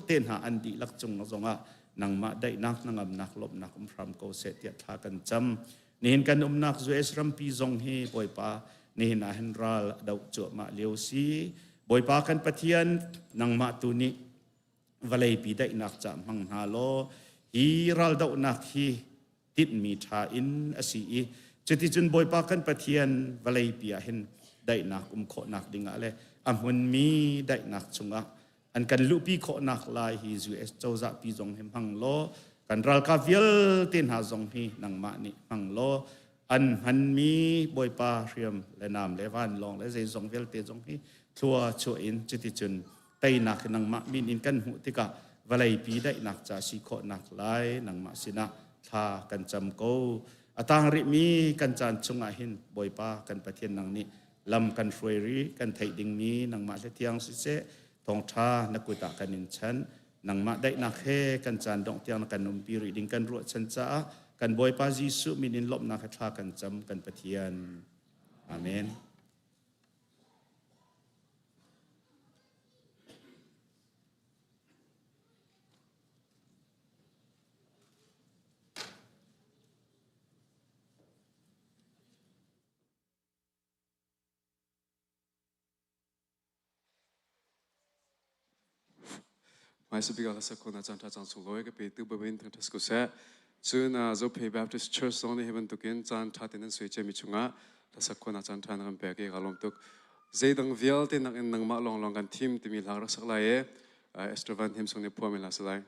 เทนหาอันดีลักจงนักซงอะนังมาได้นักนังนักลบนักพรำโกเสตียทากันจำนี่เห็นกันนักจูเอสรัมปีจงเฮบอยปานี่เห็นอาเห็นรัลดาวจวมาเลียวซีบอยปากันปะเทียนนังมาตุนิวะเลยปีได้นักจำมังฮาโลฮีรัลดาวนักฮีติดมีทาอินอสีจุดที่จุนบอยปากันปะเทียนวะเลยปีเห็นได้นักโคนักดิ่งอะไรอันมันมีได้นักจงะอันกันลุปีโคนักลายฮิจูเอสเจ้าจะปีจงเห็นพังโลกันรัลกาเวลเต็นหาจงฮีนังมานิพังโลอันหันมีบอยปาเรียมและนามและวันลองและใจจงเวลเตจงฮีทัวชัวอินจุดที่จุนไตนักนังมามินอินกันหุติกะวะเลยปีได้นักจะสิโคนักลายนังมาสินะทากันจำโกอตางริมีกันจานจงอาหินบอยปากันปะเทียนนังนี้ลำกันฟรวยรีกันไทยดิ่งมีนังมาเลเทียงสิเสทองทานักกุตากันนินชันนังมาได้นักเฮกันจานดองเตียงกันนุมปีริดิ่งกันรัวชันจ้ากันบอยปาจิสุมินินลบนักทากันจำกันปะเทียนอาเมน mai se bigal sa ko na chan tha chang sung loi ke pe tu babin thang thas ko se chuna zo pe Baptist Church zone heaven to ken chan tha ten sui che mi chunga ta sa ko na chan tha na pe ke galom tuk zeidang vial te nang nang ma long long kan team ti mi lang ra sak lai e Estevan him sung ne po mi la salai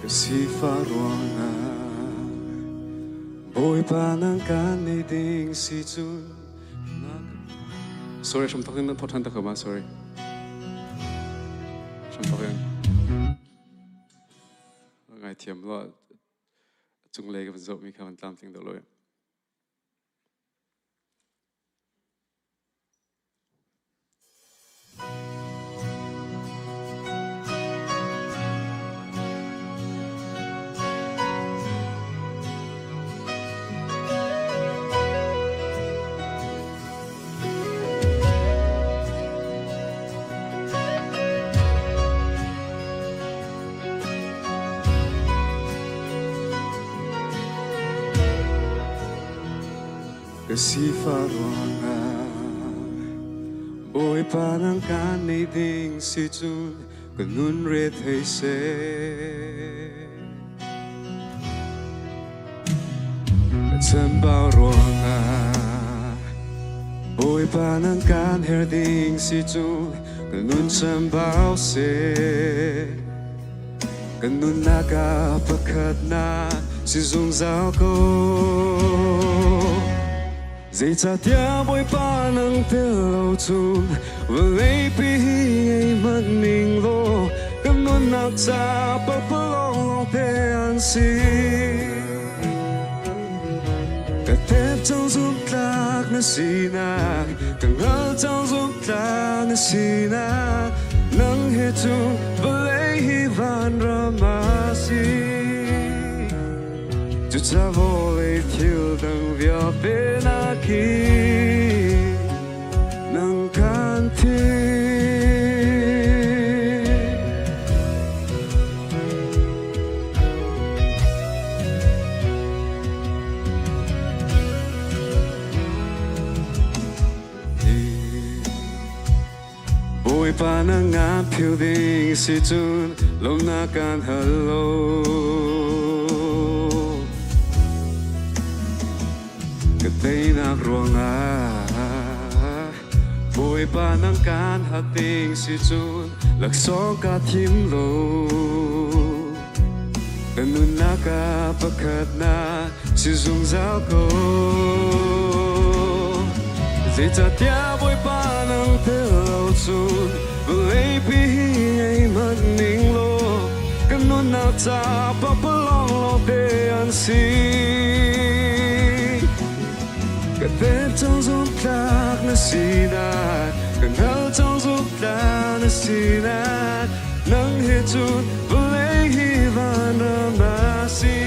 si faruanga boy panang kan ni ding si chun sorry som takin pothan ta kama sorry som takin ngai thiam lo chung le ga zo mi khawan tam ting do lo si faruanga boy panang kan ni ding si chun kanun re thei se chan bao ruanga boy panang kan her ding si chun kanun chan bao se kanun naga pakhat na si zung zao ko dây cha tia bôi pa nang tel lâu chun vừa lấy pi ai mất ninh lo cầm nôn nạc cha pa pa long long te an si cả tép trong giúp lạc na si na càng ngỡ trong giúp lạc na si na nang he chun vừa lấy hi van ra ma si chú cha vô lấy thiếu đằng việc bên khi nang kan thi boy pa nang ngap phiêu ding si chun lom na kan hello Tây nạc ruanga boy pa nang kan hating si chun lak so ka thim lo kanun naka pakhat na si zung zao ko dây cha tia boy pa nang te lo chun lấy pi ai mất ninh lo kanun na cha pa pa long lo te an si cả tép trong giúp lạc na si na càng hao trong giúp lạc na si na nắng hết chút vừa lấy hi van ra ma si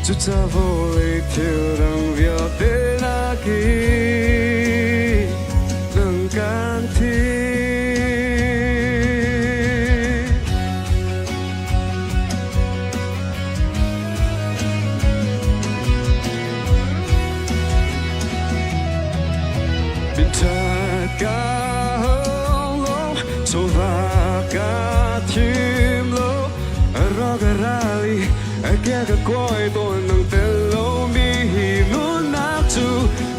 chút cha vô lấy thiếu đằng việc để na ki nâng can thi cái coi tôi nâng tên lâu mi hi luôn nát chu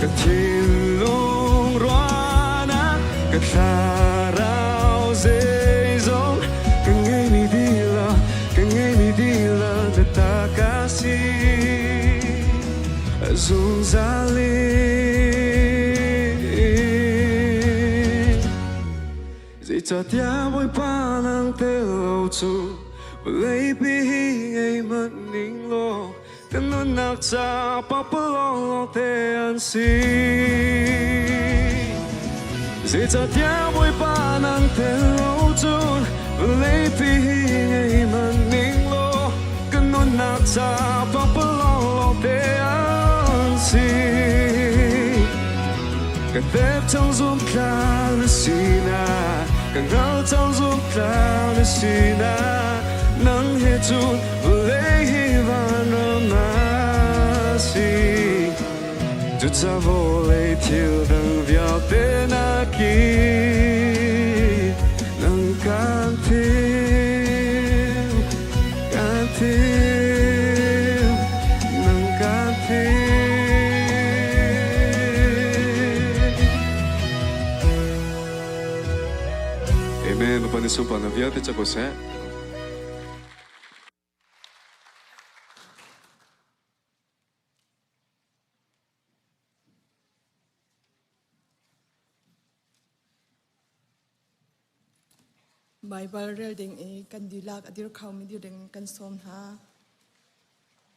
cái thiên lung roa nát cái xa rau dây giống cái ngày mi đi là để ta cá si dùng giá li dây cha tia bôi pa nang tên lâu chu lấy pi ai mất ninh lo cần nôn nạc cha pa pa long long te an si dây cha tia bôi pa nang te lâu chun lấy pi ngày mà ninh lo cần nôn nát cha papa lo pe an si cần tép trong zoom cloud na sina cần gạo trong zoom cloud na sina nắng hết chút lấy hi van na si chút cha vô lấy thiêu đằng vào tên na ki nắng can thêm nắng can thêm Amen. Panisumpa na viate cha kose. Bible reading kan dilak adir khau mi ding kan som ha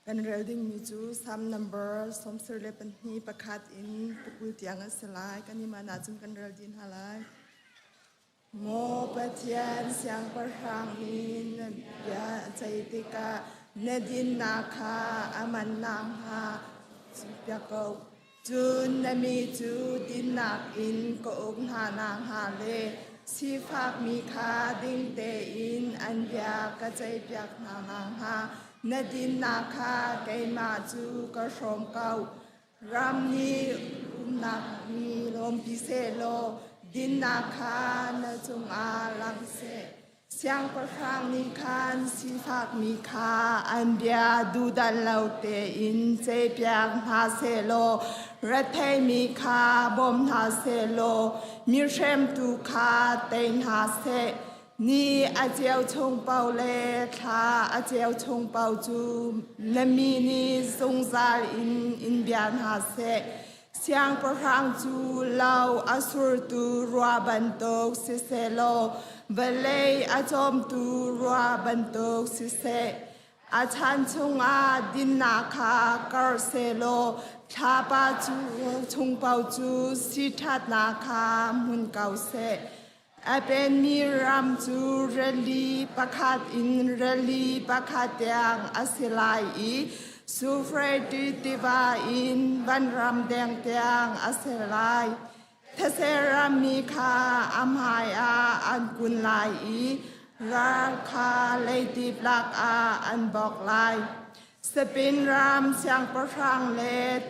kan reading mi chu sam number som sir le pan hi pakhat in pukul tiang asalai kan ni mana chung kan reading halai mo pathian siang parhang in ya chaitika nadin na kha aman nam ha pya ko chun nami chu din nak in ko ong ha nang ha le si phak mi kha ding te in an ya ka chai pyak na nang ha nadin na kha kai ma chu ka shom kau ram ni nak mi lom pi se lo din na kha na chung a lang se siang parhang ni khan si phak mi kha an ya du dan lau te in chai pyak na se lo rat thai mi kha bom na se lo mi shem tu kha tein ha se ni a chiao chung pau le kha a chiao chung pau chu nami ni sung zal in bian ha se siang parhang chu lau asur tu rua ban tok se se lo balei a chom tu rua ban tok se se a chan chung a din na kha kar se lo tha pa chu chung pau chu si that na kha mun kau se a pen mi ram chu rali pakhat in rali pakhat yang asilai I su fredi tiva in ban ram deng tiang asilaiทเสรามีคาอัมหายอาอันกุนลายอีราคาเลยตีปลักอาอันบอกลายสปินรามเสียงประชังเล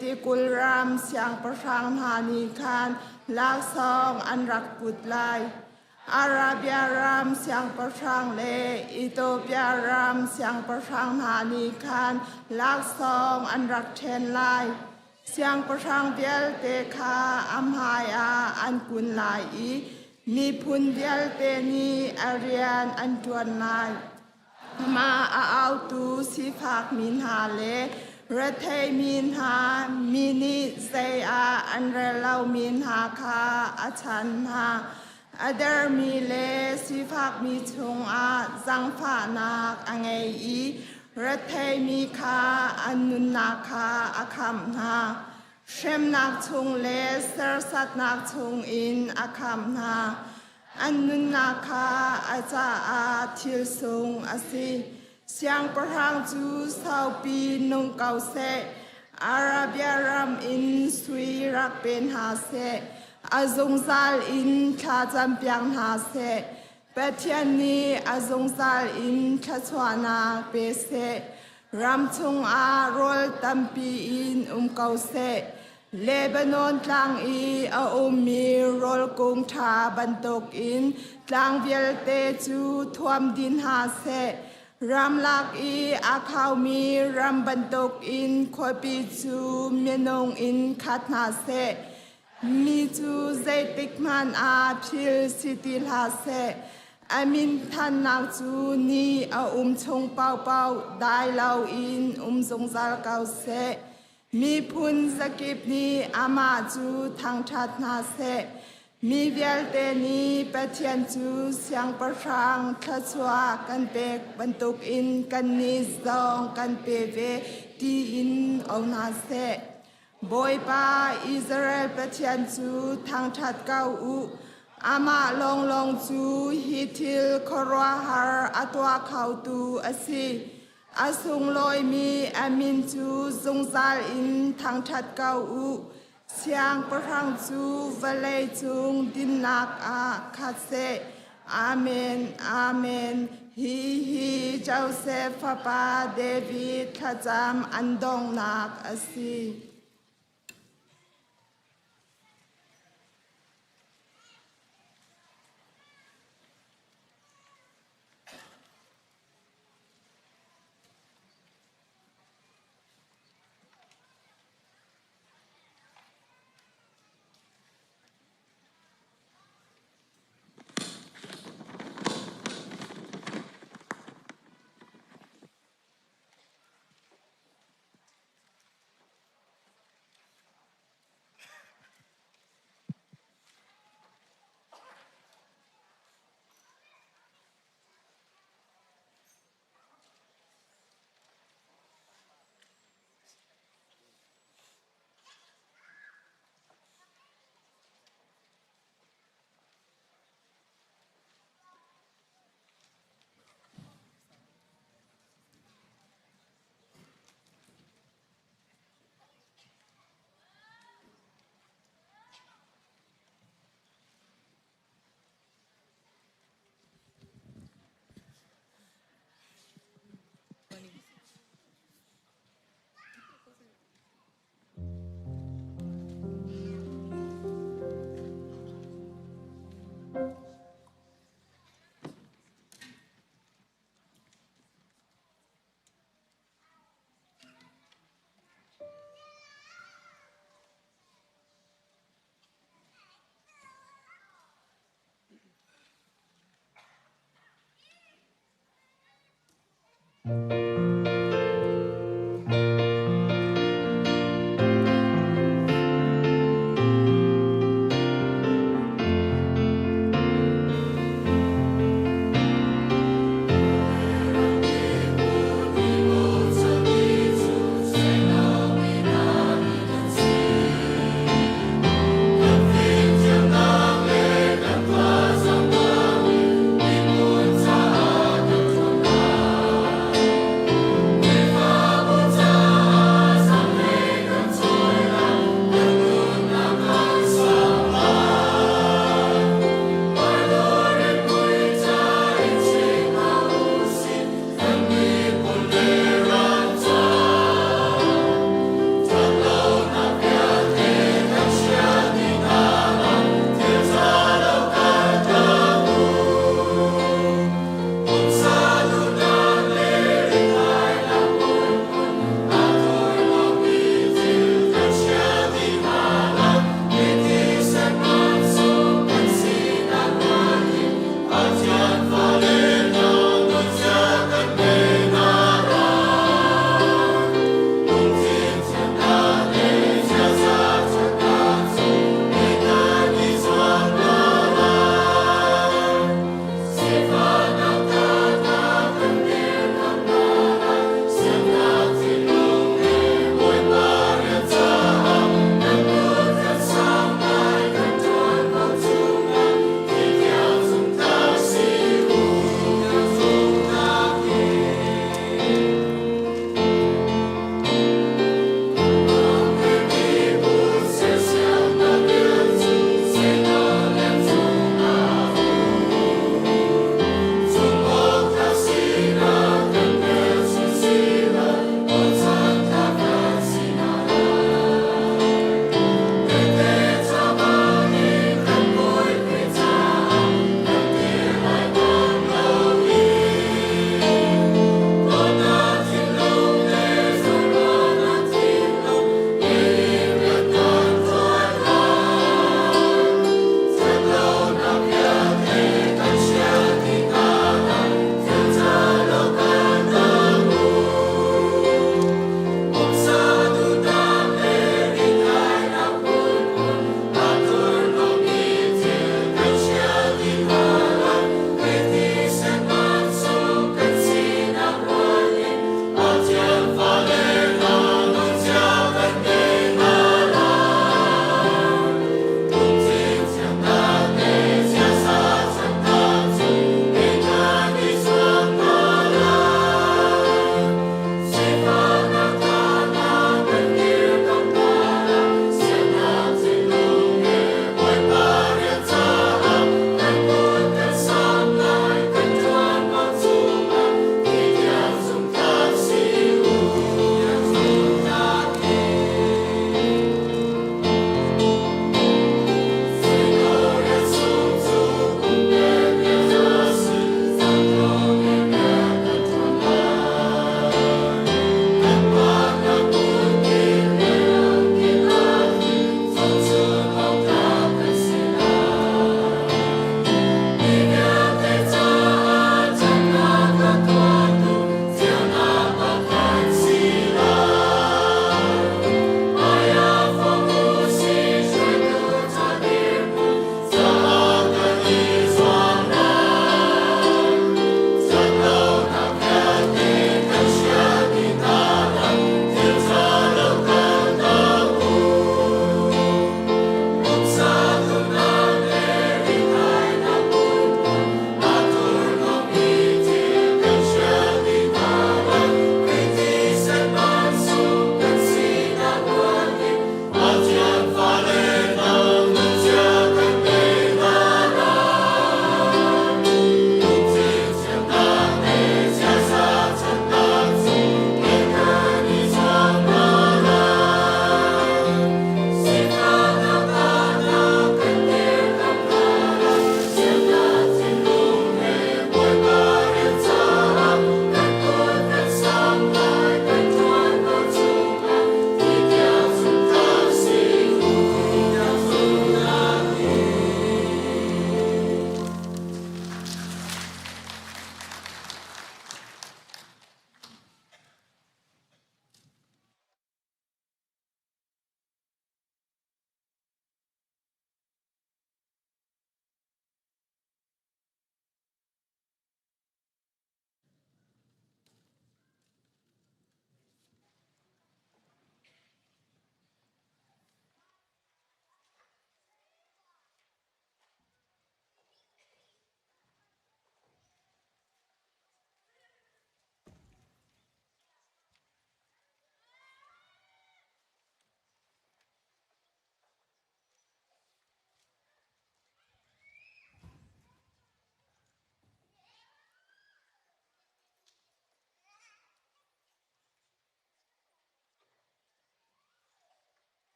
ติกุลรามเสียงประชังหานีคานลากซองอันรักปุดลายอาราเบียรามเสียงประชังเลอิโตเปียรามเสียงประชังหานีคานลากซองอันรักเทนลายเสียงประชังเดียลเตคาอัมหายอาอันกุนลายอีมีพุนเดียลเตนีอาเรียนอันจวนลายมาเอาตูสิภาคมินหาเลรัฐเทมินหามินิเซอาอันเรลามินหาคาอาชันหาอเดอร์มีเลสิภาคมีชงอาจังฝานาคอังเออีรัฐเทมีคาอันนุนนาคาอาคัมหาเชมนักชงเลเซอร์สัตนักชงอินอาคัมหาอันนุนนาคาอาจาอาทิลทรงอาศิเสียงประหังจูสาวปีนงเกาเซอาราเบียรัมอินสวีรักเป็นหาเซอาจงซาลอินคาจำเปียงหาเซเปเทียนนีอาจงซาลอินคาชวานาเปเซรัมชงอาโรลตัมปีอินเกาเซเลบานอนกลางอีอามีโรลกงทาบันตกอินกลางเวลเตจูทวมดินหาเซรัมลักอีอาคาวมีรัมบันตกอินคอยปีจูเมนงอินคัดนาเซมีจูเจติกมันอาพิลสิติลาเซอามินทันนักจูนีอาชงเป่าเป่าได้เล่าอินสงสารเกาเซมีพุนสกิปนีอามาจูทางชัดนาเซมีเวลเตนีปะเทียนจูเสียงประชังทัชวากันเปกบรรทุกอินกันนิซองกันเปเวตีอินเอานาเซบอยปาอิสราเอลปะเทียนจูทางชัดเก้าอุ ama long long chu hi thil khorwa har atwa khau tu asi asung loi mi amin chu zungzal in thang that kau u siang parang chu valei chung din nak a khat se amen amen hi hi Joseph papa David khajam andong nak asi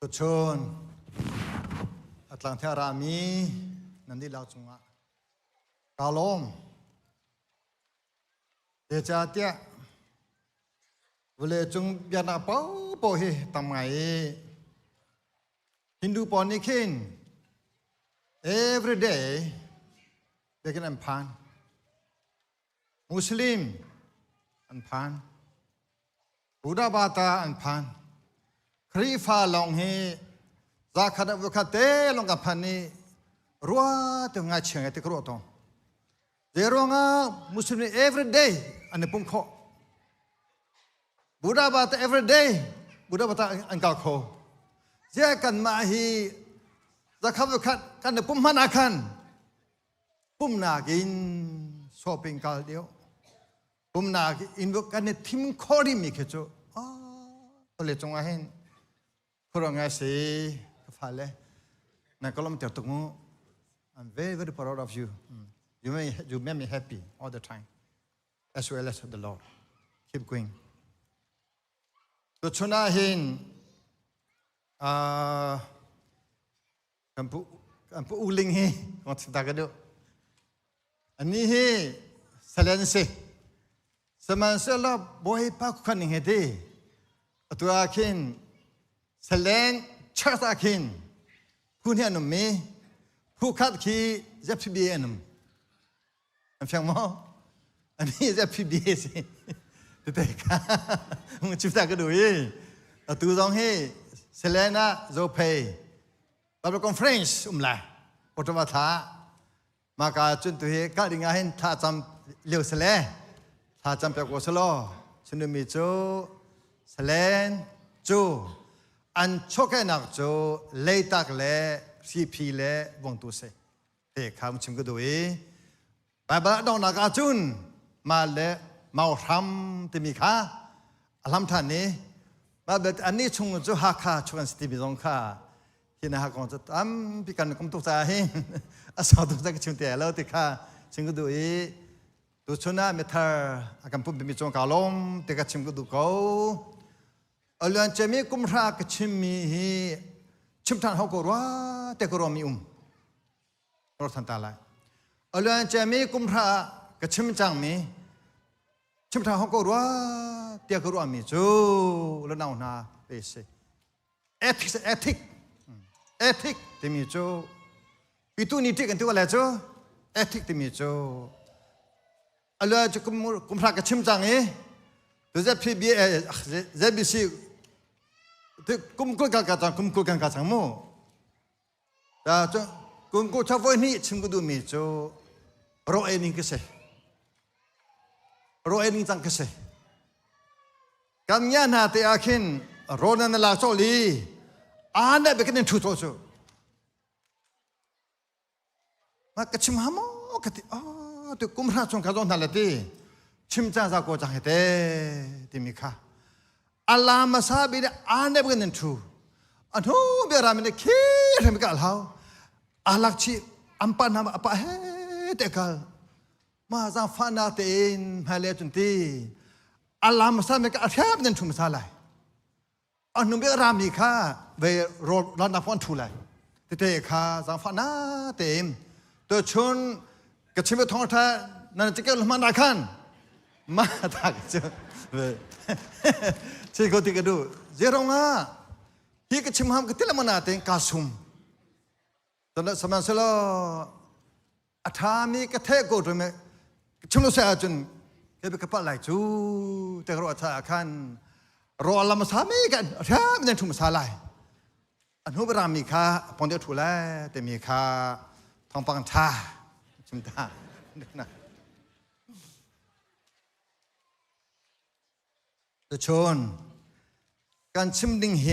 ตัวชนอัตลังเทารามีนันดีลาวจุงะกาลมเดชาเตียเวลาจุงยานาเป้าโปเฮทำไงฮินดูปอนิคิน every day เด็กนันพันมุสลิมอันพันบุดาบาตาอันพันครีฟาลองเฮจากขัดวุขเตลงกับพันนี้รัวตัวงาเชียงติกรัวตองเดี๋ยวงามุสลิม every day อันนี้ปุ่มโคบุดาบาตา every day บุดาบาตาอันเก่าโคเจ้ากันมาฮีจากขัดวุขกันนี้ปุ่มมันอาคันปุ่มนากินช้อปปิ้งกันเดียวปุ่มนากินวุกันนี้ทิมคอริมิเคโจก็เลยจงอาเห็นพวกเราไงสิฟ้าเลยนั่นก็ลำเตียวตุกมู I'm very very proud of you you make me happy all the time as well as the Lord keep going ตัวชนะเห็นกันผู้อุลิงเฮของสิตากระดูอันนี้เฮเซเลนซีสมัยเสลบอยพักขันเฮดีตัวอาคินเซเลนชัดอาคินผู้เนี่ยนุ่มมีผู้ขัดขี่จะพิบีนุ่มอันฟังมั้งอันนี้จะพิบีสิแต่ค่ะมึงจุดตากระดูยี่ตัวตรงให้เซเลน่าโซเพย์บาร์บีคอนเฟรนช์ละปฐมธามากาจุนตัวเฮกัดยังไงเห็นท่าจำเลี้ยวเสลท่าจำเปียกวัวสโลชุนมีโจเซเลนโจอันชกให้นักโจเลยตักเล่ซีพีเล่วงตัวเสเด็กข้ามชิมก็ดูไปบ้านดองนักอาจุนมาเล่มาทำที่มีค่าอลัมท่านนี้มาเบ็ดอันนี้ชงโจฮักข้าชงสติบิจงข้าที่น่าคงจะทำพิการกุมตุกใจอาสาตุกใจก็ชิมเตะแล้วติข้าชิมก็ดูตัวชนะเมทัลอาการปุ่มเป็นมิจงกาลมติกาชิมก็ดูเขาอลันเจมีกุมรากชิมมีชิมทานเขาก็ว่าแต่ก็รอมีรถทันตาเลยอลันเจมีกุมรากชิมจังมีชิมทานเขาก็ว่าแต่ก็รอมีจูแล้วน่าหน้าเอเซเอทิกที่มีจูปิตุนิติกันตัวอะไรจูเอทิกที่มีจูอลันจะกุมรากชิมจังตัวจะพิบีจะบิสิที่กุมกุลกันกันจังมู่แต่จะกุมกุลชาวบ้านนี่ชิมก็ดูมีจูโรเอนิงก็เสโรเอนิงจังก็เสกันยันหาที่อาคินโรนันลาโซลีอันนั้นเป็นกันทุกตัวจูมากชิมหาโมกันที่ตัวกุมราชงกันตรงนั้นเลยที่ชิมจ้าจากกูจังเหตุที่มีค่าอัลลามาซาบิดอันเดบกันนั่นทูอันหูเบียรามินคิดให้มีกันแล้วอัลลักชีอัมปานาอัปะเฮเตกัลมาซาฟานาเตนฮาเลจุนตีอัลลามาซาบิดอัลเทบนั่นทูมาซาไลอันนู้เบียรามิค่าเวโรลนับวันทูไลเตค่าซาฟานาเตมตัวชนกับชิมทองท่านั่นจะเกี่ยวกับมันอะไรกันมาทักเจอใช่ก็ที่กระดูเจรงอ่ะที่กระชิมหามก็ที่ละมันอาเตงกาซุมตอนนั้นสมัยเสลอาธามีกระเทกโกดไหมชิมรู้สึกจนแกไปกระเป๋าไหลจูแต่รออาธาคันรอละมาสามีกันอาธาไม่ได้ทุ่มสาไหลอันนู้นรามีค่าปนเดียวถูกแล้วแต่มีค่าทองปังท่าชิมท่านะตัวชนการชิมดิ้งเฮ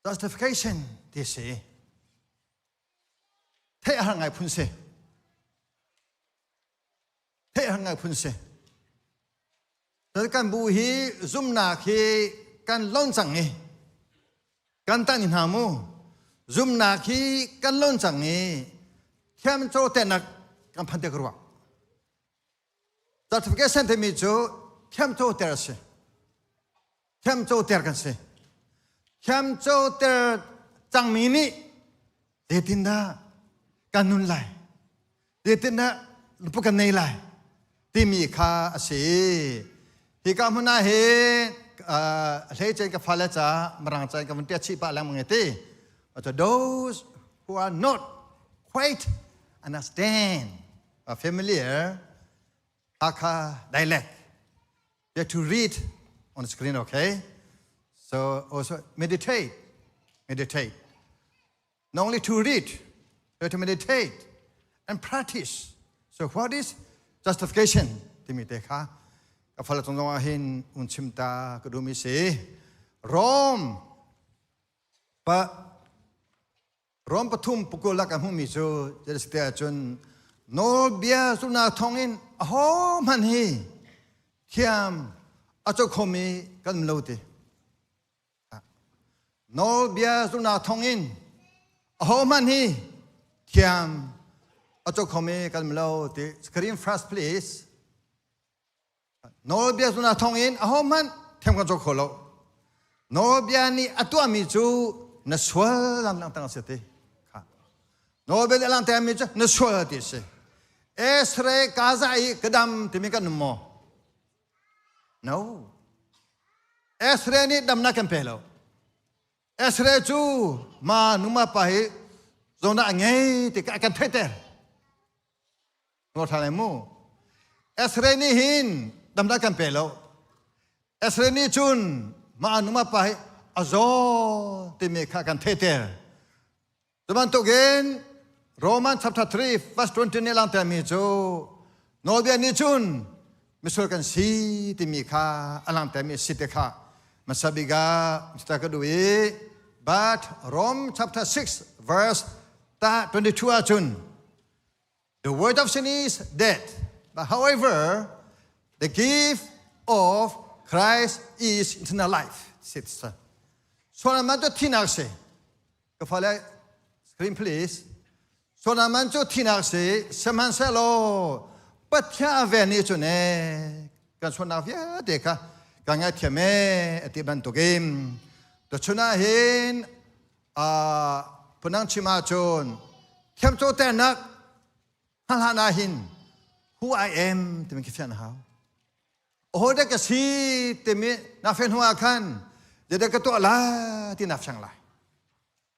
justification ที่เสเท่าไงพุ่นเสเท่าไงพุ่นเสแต่การบูฮีซุ่มนาคีการล้นจังเงการตั้งหินหามูซุ่มนาคีการล้นจังเงแค่มันโจเตนักการพันเตกรัว justification ที่มีโจแคมโจเตอร์เสแคมโจเตอร์กันเส แคมโจเตอร์จังมีนี่เดตินดาการนุนไลเดตินดาลุปกันในไลที่มีค่าสิฮิกามุนาเฮเฮเจนกับฟาเลจ้ามรังใจกับมันเตียชีปะแล้วมึงเอติ but those who are not quite understand or familiar Hakka dialect you have to read on the screen okay so also meditate not only to read you have to meditate and practice so what is justification ที่มีเตค่ะกับฟาเลตรงว่าเห็นอุนชิมตากระดูมิเสรอมปทุมปกุลลักกันหุ่มมิโซจะได้สเตจนโนเบียสุนาทองอินโอ้มันฮีเทียมอาจจะคมีกันโลติโนเบียสุนาทองอินโอ้มันฮีเทียมอาจจะคมีกันโลติ screen first please โนเบียสุนาทองอินโอ้มันเทียมกันจะขอโลโนเบียนี่อัตัวมิจูนัสวลลำลังตั้งเสติโนเบียลังแต่มิจูนัสวลติเสเอสเรกาซาอีกระดำที่มีกันโม no เอสเรนี่ดำนักกันเปล่าเอสเรจูมานุมาไปโซน่าไงที่กันเทเตอร์โนทาเลมูเอสเรนี่หินดำนักกันเปล่าเอสเรนี่จุนมานุมาไปอาโซที่มีกันเทเตอร์ตะวันตกเย็นRoman chapter 3 verse 20 ni lang tayo medyo Nobya ni Jun misal kan si timika alam tayo mi sitika masabiga kita kedua but Rome chapter 6 verse 22 Jun the word of sin is dead but however the gift of Christ is eternal life sits so naman to tinakse kafala screen please so naman jo tinakse samansalo patya aveni chune kan sona via deka kanga theme atiban to game to chuna hin punang chima chon them cho tenak halana hin who I am temi kifian how oh de ka si temi na fen huwa khan de ka to la ti na fyang lai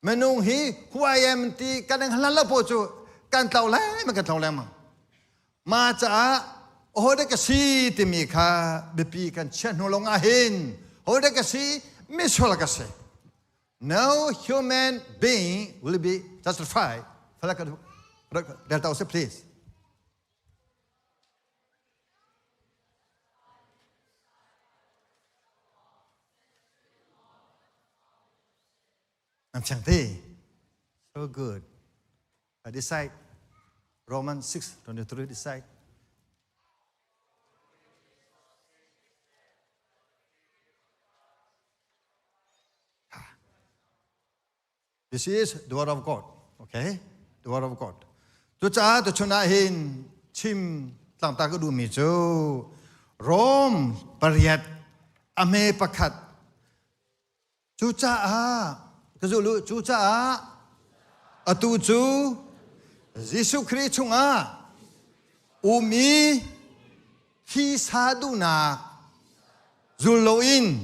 menung hi who I am ti kanang halala po chu kan tau lai ma kan tau lai ma ma cha o de ka si ti mi kha be pi kan chen no long a hin o de ka si mi so la ka se no human being will be justified fala ka delta ose please I'm saying, so good. This side, Romans 6:23. This side. This is the word of God. Okay, the word of God. Tu cha tu chuna hin chim tlang ta ka du mi chu Rom pariyat ame pakhat. Tu cha cái dụ lụ chú cha ở tu chú Giêsu Christ chung umi khi sa du na dù lô in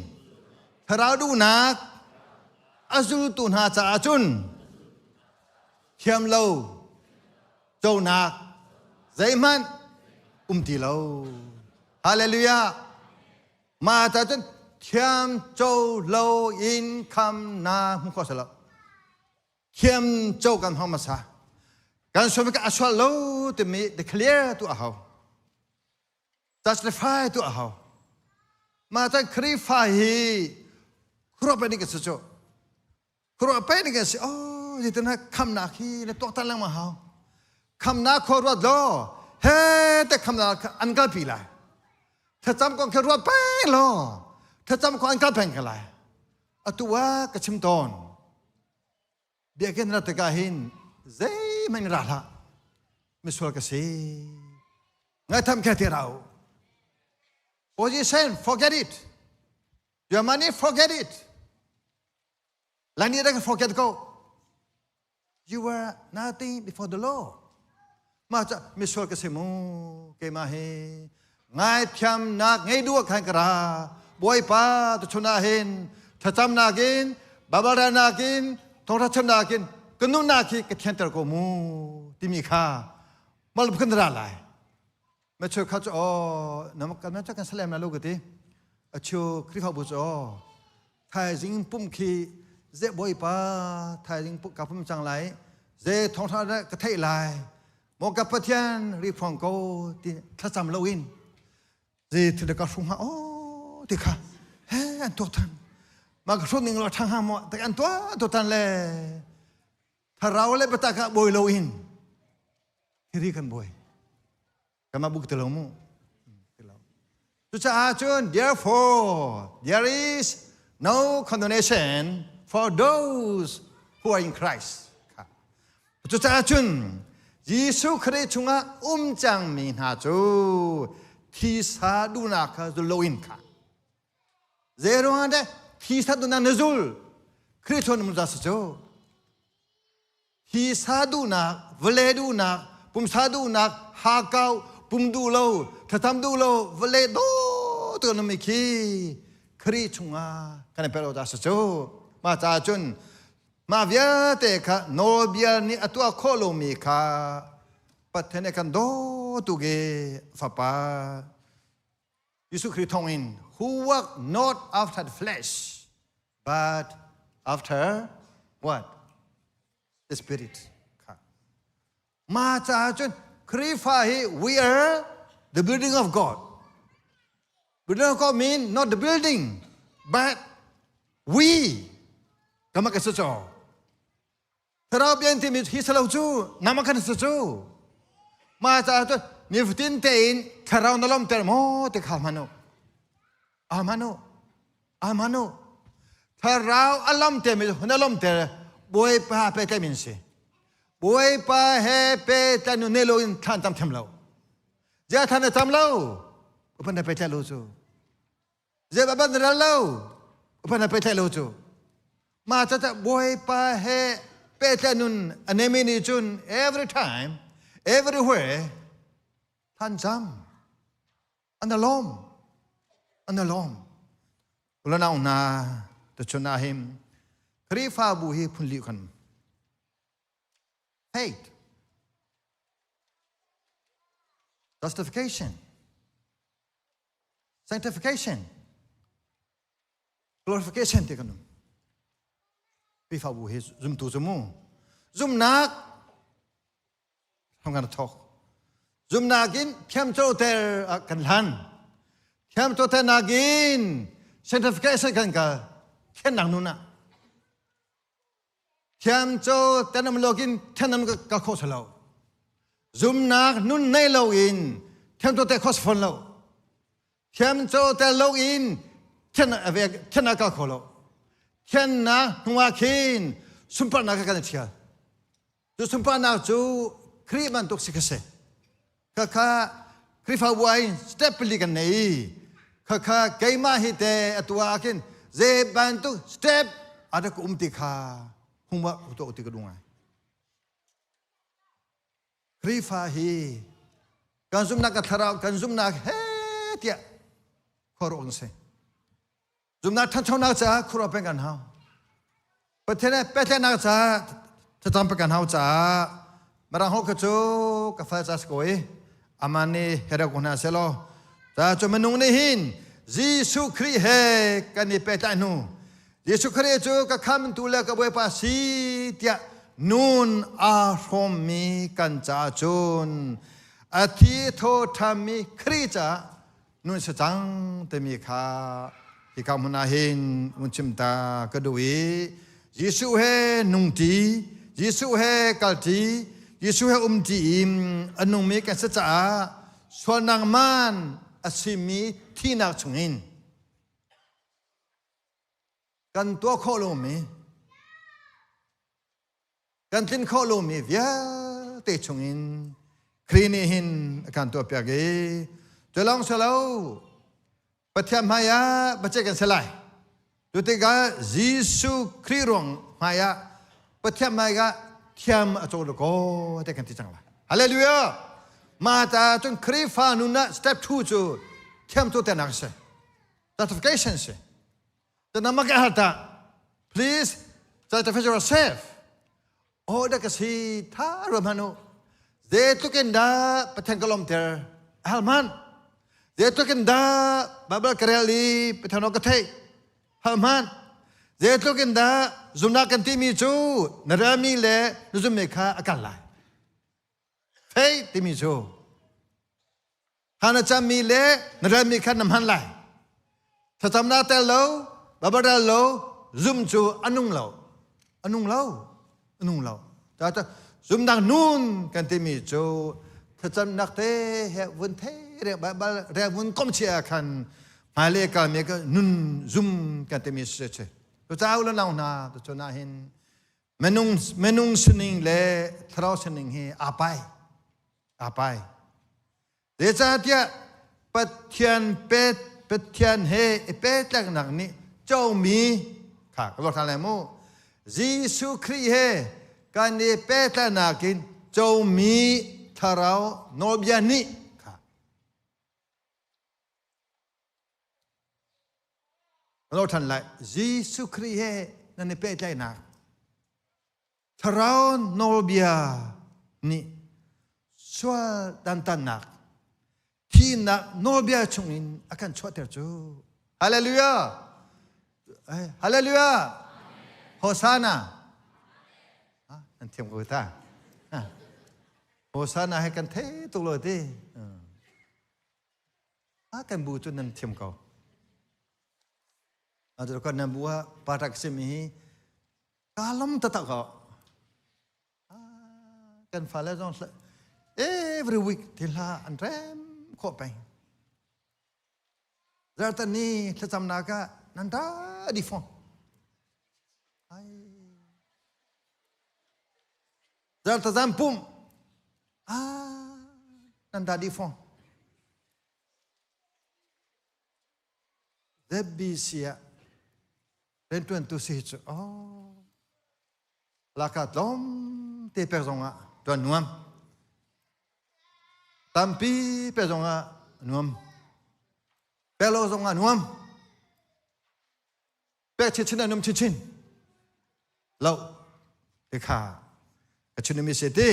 thara du na azul tu na cha chun khiam lâu châu na dây man ti lâu hallelujah mà ta chân Khiam châu lâu in kham na không có sao Khiam châu kan hong masa kan so ka aswa lâu to me declare to a how justify to a how ma ta clarify hi kro pa ni ka so kro pa ni ka si oh ditana kham na khi le to ta lang ma how kham na kho ro lo he te kham na an ka pi lai tha cham kon kho ro pa loถ้าจำความกลับเป็นกันไรตัวกระชิมตอนเบียกันรัตกาหินเจ้ไม่มีราละไม่สวยกันสิงั้นทำแค่ที่เรา position forget it your money forget it และนี่ได้ก็ forget go you were nothing before the Lord มาจะมิชวลกษมูเกมาเฮง่ายพิมนักง่ายด้วยขันกระบวยป้าตุชนาเห็นถ้าจำนากินบาบารานากินทองทัชนากินกนุนาคิกเทียนตระโกมูที่มีค่ามาลุกขึ้นระลายไม่ช่วยเขาจะอ๋อน้ำกันนั่นจะกันสลามนะลูกที่ช่วยคริฟาบุษอ๋อไทยจิงปุ่มขีเจ็บบวยป้าไทยจิงปุ่มกับปุ่มจังไรเจ็ทองทัชกระเทยลายมกับปะเทียนรีฟองโกที่ทัศน์ลวินเจ็ที่เด็กก็สุ่มหาอ๋อที่ข้าเฮ้อันตัวทันมากระสุนหนึ่งเราทางหาหมดแต่อันตัวทันเลยถ้าเราเล่นปะตากะบอยลวินที่รีกันบอยก็มาบุกตะลมูจุดจ้าจุน therefore there is no condemnation for those who are in Christ จุดจ้าจุนยิสุคริสต์จุงะจังมีนาจูที่สาดูนักจุลวินค่ะเจรวันเดที่สาดูนักนจุลคริสต์มุจาสจูที่สาดูนักเวเลดูนักปุ่มสาดูนักหาเกาปุ่มดูโลถ้าทำดูโลเวเลดูตัวนั้นไม่ขี้คริสต์จุงะกันเป็นเราจะสจูมาจ้าจุนมาเวียเตค่ะโนเบียนี่ตัวโคโลมีค่ะปัจเจกกันโดตุเกฟ้าป่ายิสุคริสต์ทองอิน who work not after the flesh but after what the spirit ค่ะมาจ้าจุนคริสต์ฟ้าฮี we are the building of God building of God mean not the building but we ก็มากันสุดจอถ้าเราเปลี่ยนที่มีที่สลาวจูน้ำมันกันสุดจูมาจากตัวมีฟิตินเตนถ้าเรานลมเตอร์โมติขามานุอามานุถ้าเราอารมณ์เตมีนลมเตอร์บวยป้าเปเตมินสิบวยป้าเฮเปเตนุเนโลอินท่านทำเราเจ้าท่านทำเราอุปนัยเปเตลูจูเจ้าบันเราเราอุปนัยเปเตลูจูมาจากบวยป้าเฮเปเตนุนอันนี้มีนิจุน every time everywhere ท่านจำอันนั้นล้อมแล้วน่าหน้าแต่ชนะหิมคริฟ้าบุหีพุ่นลิกัน faith justification sanctification glorification ที่กันคริฟ้าบุหีซุ่มตัวซุ่มมูซุ่มนักทำงานทอกจุมนากินเทียมโจเตอร์กันหันเทียมโจเตอร์นากินเซนติฟิเคชันกันกับเทียนหนังนู่นน่ะเทียมโจเตอร์นำโลกินเทียนนำกับโคสเราจุมนานุ่นในโลกินเทียมโจเตอร์โคสฟอนเราเทียมโจเตอร์โลกินเทียนนักกับโคเราเทียนนักหัวกินสุนปานักกันเทียจูสุนปานักจูครีมันตุกสิกเสข้าคริฟ้าวัยสเต็ปลีกันนี่ข้าเกยมาฮิเตอตัวอากินเจบันตุสเต็ปอะไรก็ติข้าหุ่มว่าตัวติกระดุงไงคริฟ้าฮีกันซุ่มนักทาราวกันซุ่มนักเฮ้เตี้ยขอร้องเสียซุ่มนักท่านชาวนักจ้าครัวเป็นกันเฮาประเทศนี้เป็นนักจ้าจะทำเป็นกันเฮาจ้ามารังหกจูกาแฟจัสโกยอามันนี่เฮรักนาเซโลจ้าจมนุงนี่หินยิสุคริเฮกันนี่เป็นแต่นูยิสุคริจูก็คำตุเลกับเวปัสสีเตียนูนอารมมีกันจ้าจุนอาทิโทธามีคริจ้านูนสจังเตมีข้าที่คำมุนาหินมุนชิมตากระดูยิสุเฮนุงตียิสุเฮกัลตียิสุเฮตีอนุมิกันสัจจะส่วนนางมันอสิมีที่นักชงอินกันตัวโคโลมีกันทิ้งโคโลมีเวียเตชงอินครีนิหินกันตัวเปียกจะลองสลาวปฏิมายาบัจเจกันสลาย จุดที่กาเยซูคริสต์รองมายาปฏิมายาเทียมอโจรโกแต่กันที่จังละฮาเลลูยามาตาจนคริฟานุนะสเต็ป2จูเทียมตัวแต่นักเส certification เสแต่นำมาแก่หัตถะ please certify yourself โอ้ดักสิท่ารวมหนุเดตุกันดาปฏิกลมเตอร์ฮัลมันเดตุกันดาบาเบลคาเรลีปฏิโนกเทฮัลมันเดตุกันดาจุนักันที่มีจูนรามีเล่นุจุเมฆาอาการไลเฮ้ยที่มีจูฮานาจามีเล่นรามีขันน้ำหันไลถ้าทำนาเตลโลบาบาราโลซุมจูอนุงโลแต่ถ้าซุมดังนูนกันที่มีจูถ้าจำนักเตะเฮวันเทเรียบาเรียวันก้มเชียขันมาเลกันมีก็นุนซุมกันที่มีเสร็จตัวเจ้าแล้วเราหน้าตัวเจ้าหน้าเห็นเมนุงสนิงเล่ทราวสนิงเฮอาไปเดี๋ยวจะเดียปัจเจียนเป็ดปัจเจียนเฮเป็ดแรกหนักนี้เจ้ามีค่ะก็บอกทางไหนมู่เยซูคริสต์เฮการนี้เป็ดแรกหนักกินเจ้ามีทาราวโนเบียนี่ค่ะเราทันไรเยซูคริสต์เฮนั่นนี่เป็ดแรกหนักทาราวโนเบียนี่ชัวดันตันหนักที่นักโนเบียชงอินอาการชัวเตอร์จูฮาเลลูยาฮาเลลูยาโฮซานานั่นเทียมกูท่าโฮซานาให้กันเทตุโลดีกันบูจุนั่นเทียมเขาอาจจะก็นับว่าปารักษมีกาลมตะตะเขากันฟ้าแล้วจงevery week ที่ละอันเริ่มขบไปแล้วตอนนี้ถ้าจำนักก็นั่นได้ดีฟอนแล้วถ้าจำปุ่มนั่นได้ดีฟอนเดบิเซียเป็นตัวตุสิจลักษณะเตะเปซงอ่ะตัวนุ่มtampi pezonga nuam pelo zonga nuam pe chichina num chichin lo ekha kachuni mi sete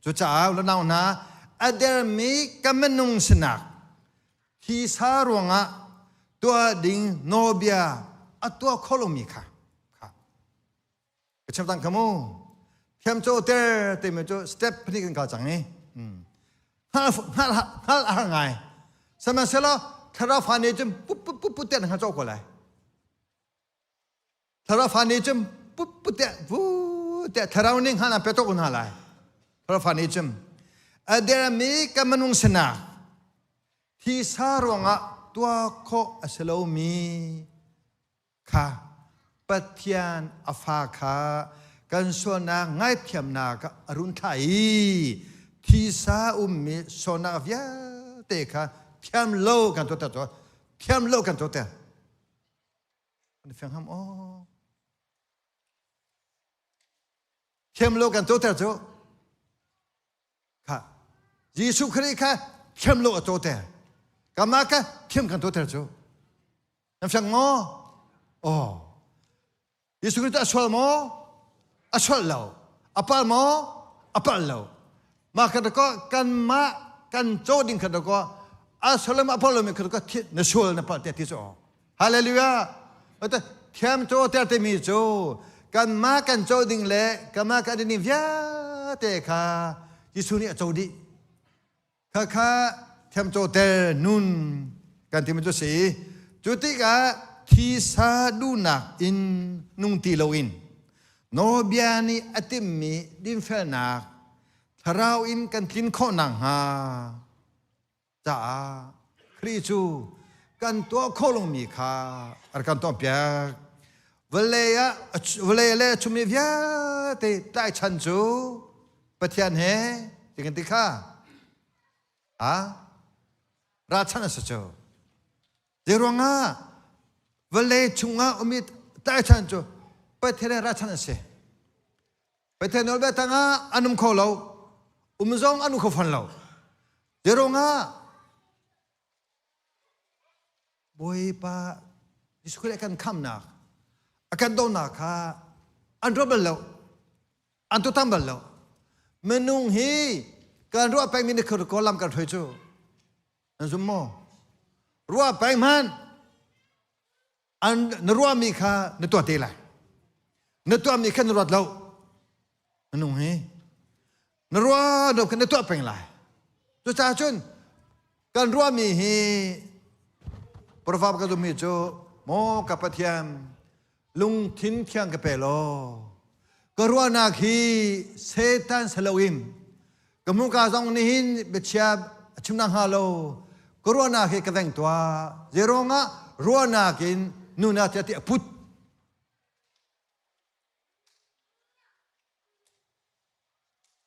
chu cha lo naw na ader mi kamenung sinak thi sa ronga tua ding nobia atua kholomi kha kacham tang kamo thiam cho ter te me cho step phni kan ka chang ni hal arangai sama selo thara fani jum pu te na cho ko lai thara fani jum pu te thara ning hana pe to ko na lai thara fani jum adera mi kamanung sena thi sa ronga tua kho aselo mi kha pathian afa kha kan so na ngai thiam na ka arun thaiที่ซามิโซนาวิอาเตค่ะเทียมโลกันตัวเทียมโลกันตัวมันฟังคำเทียมโลกันตัวค่ะเยซูคริสต์ค่ะเทียมโลตัวกามาค่ะเทียมกันตัวนั่นฟังเยซูคริสต์อัศวรอัศวรเราอัปลอัปลเรามาขัดก็กันมากันโจดิงขัดก็อาสลามอพอลมีขัดก็ที่นชัวร์นปะเตติโซฮาเลลูยาแต่เทียมโจเตติมีโจกันมากันโจดิงเล่กันมากันดินวิาเตค่ะยิสุนี่โจดิค่ะเทียมโจเตนุนกันที่มันโจสีจุดที่กะที่ซาดูนักอินนุงตีโลอินโนเบียนีอติมีดินเฟนักเราอินกันกินข้อนังฮาจ้าคริจูกันตัวโคลงมีค่ะอะไรกันตัวเปียกเวลาเล่ชุมนิวาเตะใต้ชันจูปะเทียนเฮติกันติค่ะราชันสุดเจ้าเจรวงอ่ะ vele chunga umi tai chan cho pathere ra chan se pathe nol ba tanga anum kho lo umzong anu kho fan lo jeronga boy pa diskule kan kam na akan do na kha an robel lo an tu tambal lo menung hi kan ro pa mi ne kho ko lam kan thoi chu an zum mo ro pa man an nruwa mi kha ne to te lai ne to mi kha nruwa lo menung hi nruwa do kan ne to peng lai tu cha chun kan ro mi hi Proverb ka dumi cho mo kapathiam lung thin thiang ka pelo karwana khi setan salawim kamu ka zong ni hin bechia chimnang halo karwana khi ka veng twa zeronga ruana kin nuna ti put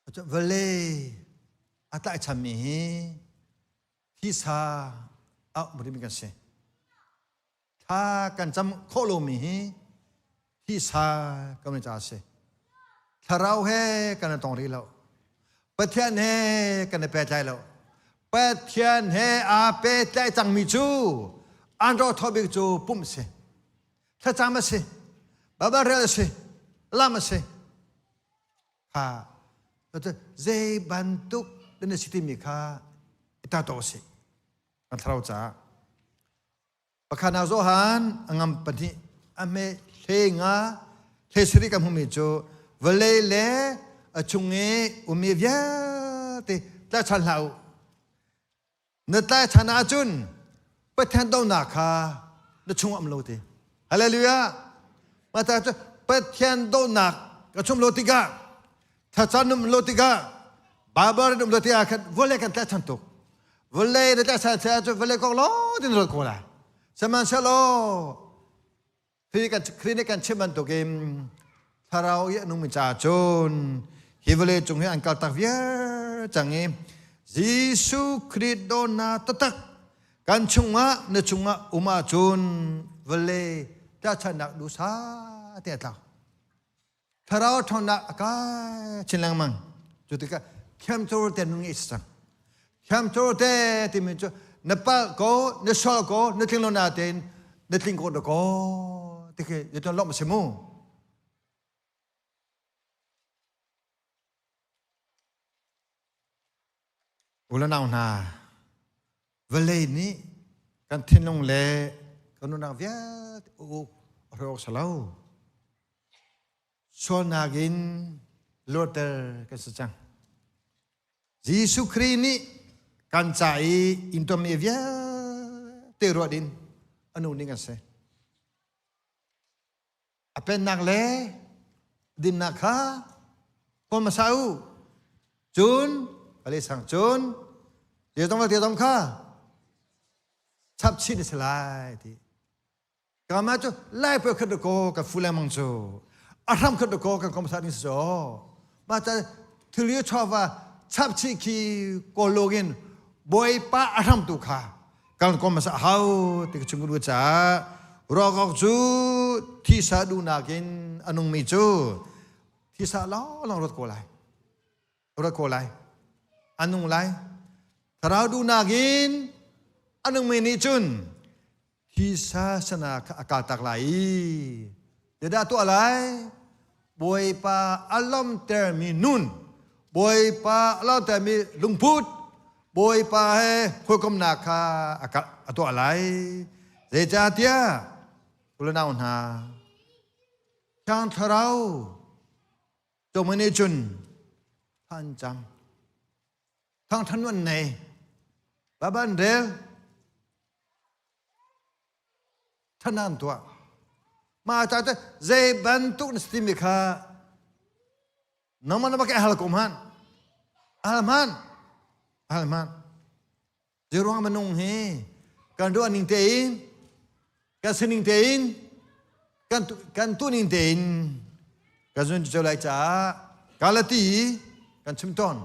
acha vale ata chami hi sa a buri mi kan seกันจำโคโลมีที่ซากำลังจะเสถ้าเราเฮกันตรงนี้แล้วประเทศเฮกันเปิดใจแล้วประเทศเฮอาเปิดใจจังมีจูอันเราทบิกจูปุ่มเสถ้าจำมาเสบาบาเรลเสลามาเสค่ะเราจะเจบันทุกในสิทธิมีค่าอิตาโตเสกันเราจะปะคานาโซฮันangam pati ame thenga thesri kam humi cho vele le achunge umivya te ta chan lau na ta chana chun pathan do na kha na chung am lo te hallelujah ma ta pathan do na ka chung lo ti ga tha chanum lo ti ga babar dum lo ti a khat vele kan ta chan to vele ta sa cha cho vele ko lo tin ro ko la Saman salo, klinikan ciman tu game, tharau ya nung mencacun, hivale cunghe angkal takvier, canggih, Yesus Kristus na tetak, kan cunga ne cunga umacun, vale, dah canak dosa tiada. Tharau thon nak akai cilang mang, jutika kiam tur tenung isang, kiam tur te timencu. Nepal ko, nesol ko, neting lo natin, neting ko do ko, tike ito lo masemu. Ulan naon na, vele ni kan tinong le, kanu nang viat u rok salau. So nagin loter kesejang. Yesus Kristus ni kan cai intom evia terodin anu ningan se apen nak le din nakha ko masau chun ale sang chun dia tong kha chap chi de selai ti kama chu lai pe khad ko ka fula mang chu aram khad ko ka kom sa ni so ma ta thliu chawa chap chi ki ko login boy pa aram tu kha kan ko masa hau ti chung du cha ro ko chu thi sa du na kin anung mi chu thi sa lo long rot ko lai anung lai tharau du na kin anung mi ni chun thi sa sana ka tak lai da tu alai boy pa alom ter mi nun boy pa alom ter mi lungput boy pa he khoi kom na kha ato alai ze cha tia ulan naon ha chang tharau to mane chun than cham thang than wan nei ba ban rel thanan tua ma cha ta ze ban tu sti mi kha naman ba ka hal kom han Alman, jeruang menung he, kan doa ning tein, kan sening tein, kan tu ning tein, kan zun jolai cha, kalati, kan cimton,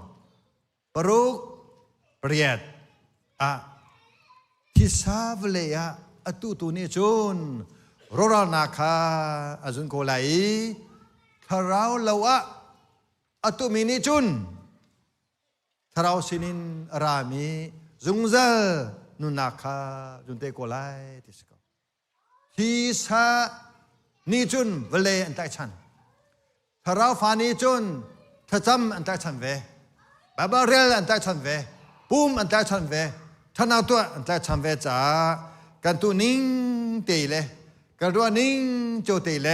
peruk, periat, kisah velaya atu tu ni chun, โรรานาคาอาจุนโกไลทาราวลาวะอตุมินิจุนทาราวสินินรามีจุงเซลนุนาคาจุนเตโกไลติสกอทีสานิจุนเวเลอันตะชันทาราวฟานิจุนทะจำอันตะชันเวบาบาเรลอันตะชันเวปุมอันตะชันเวทนาตัวอันตะชันเวจ้ากันตุนิงเตเลกันตัวนิงโจเตเล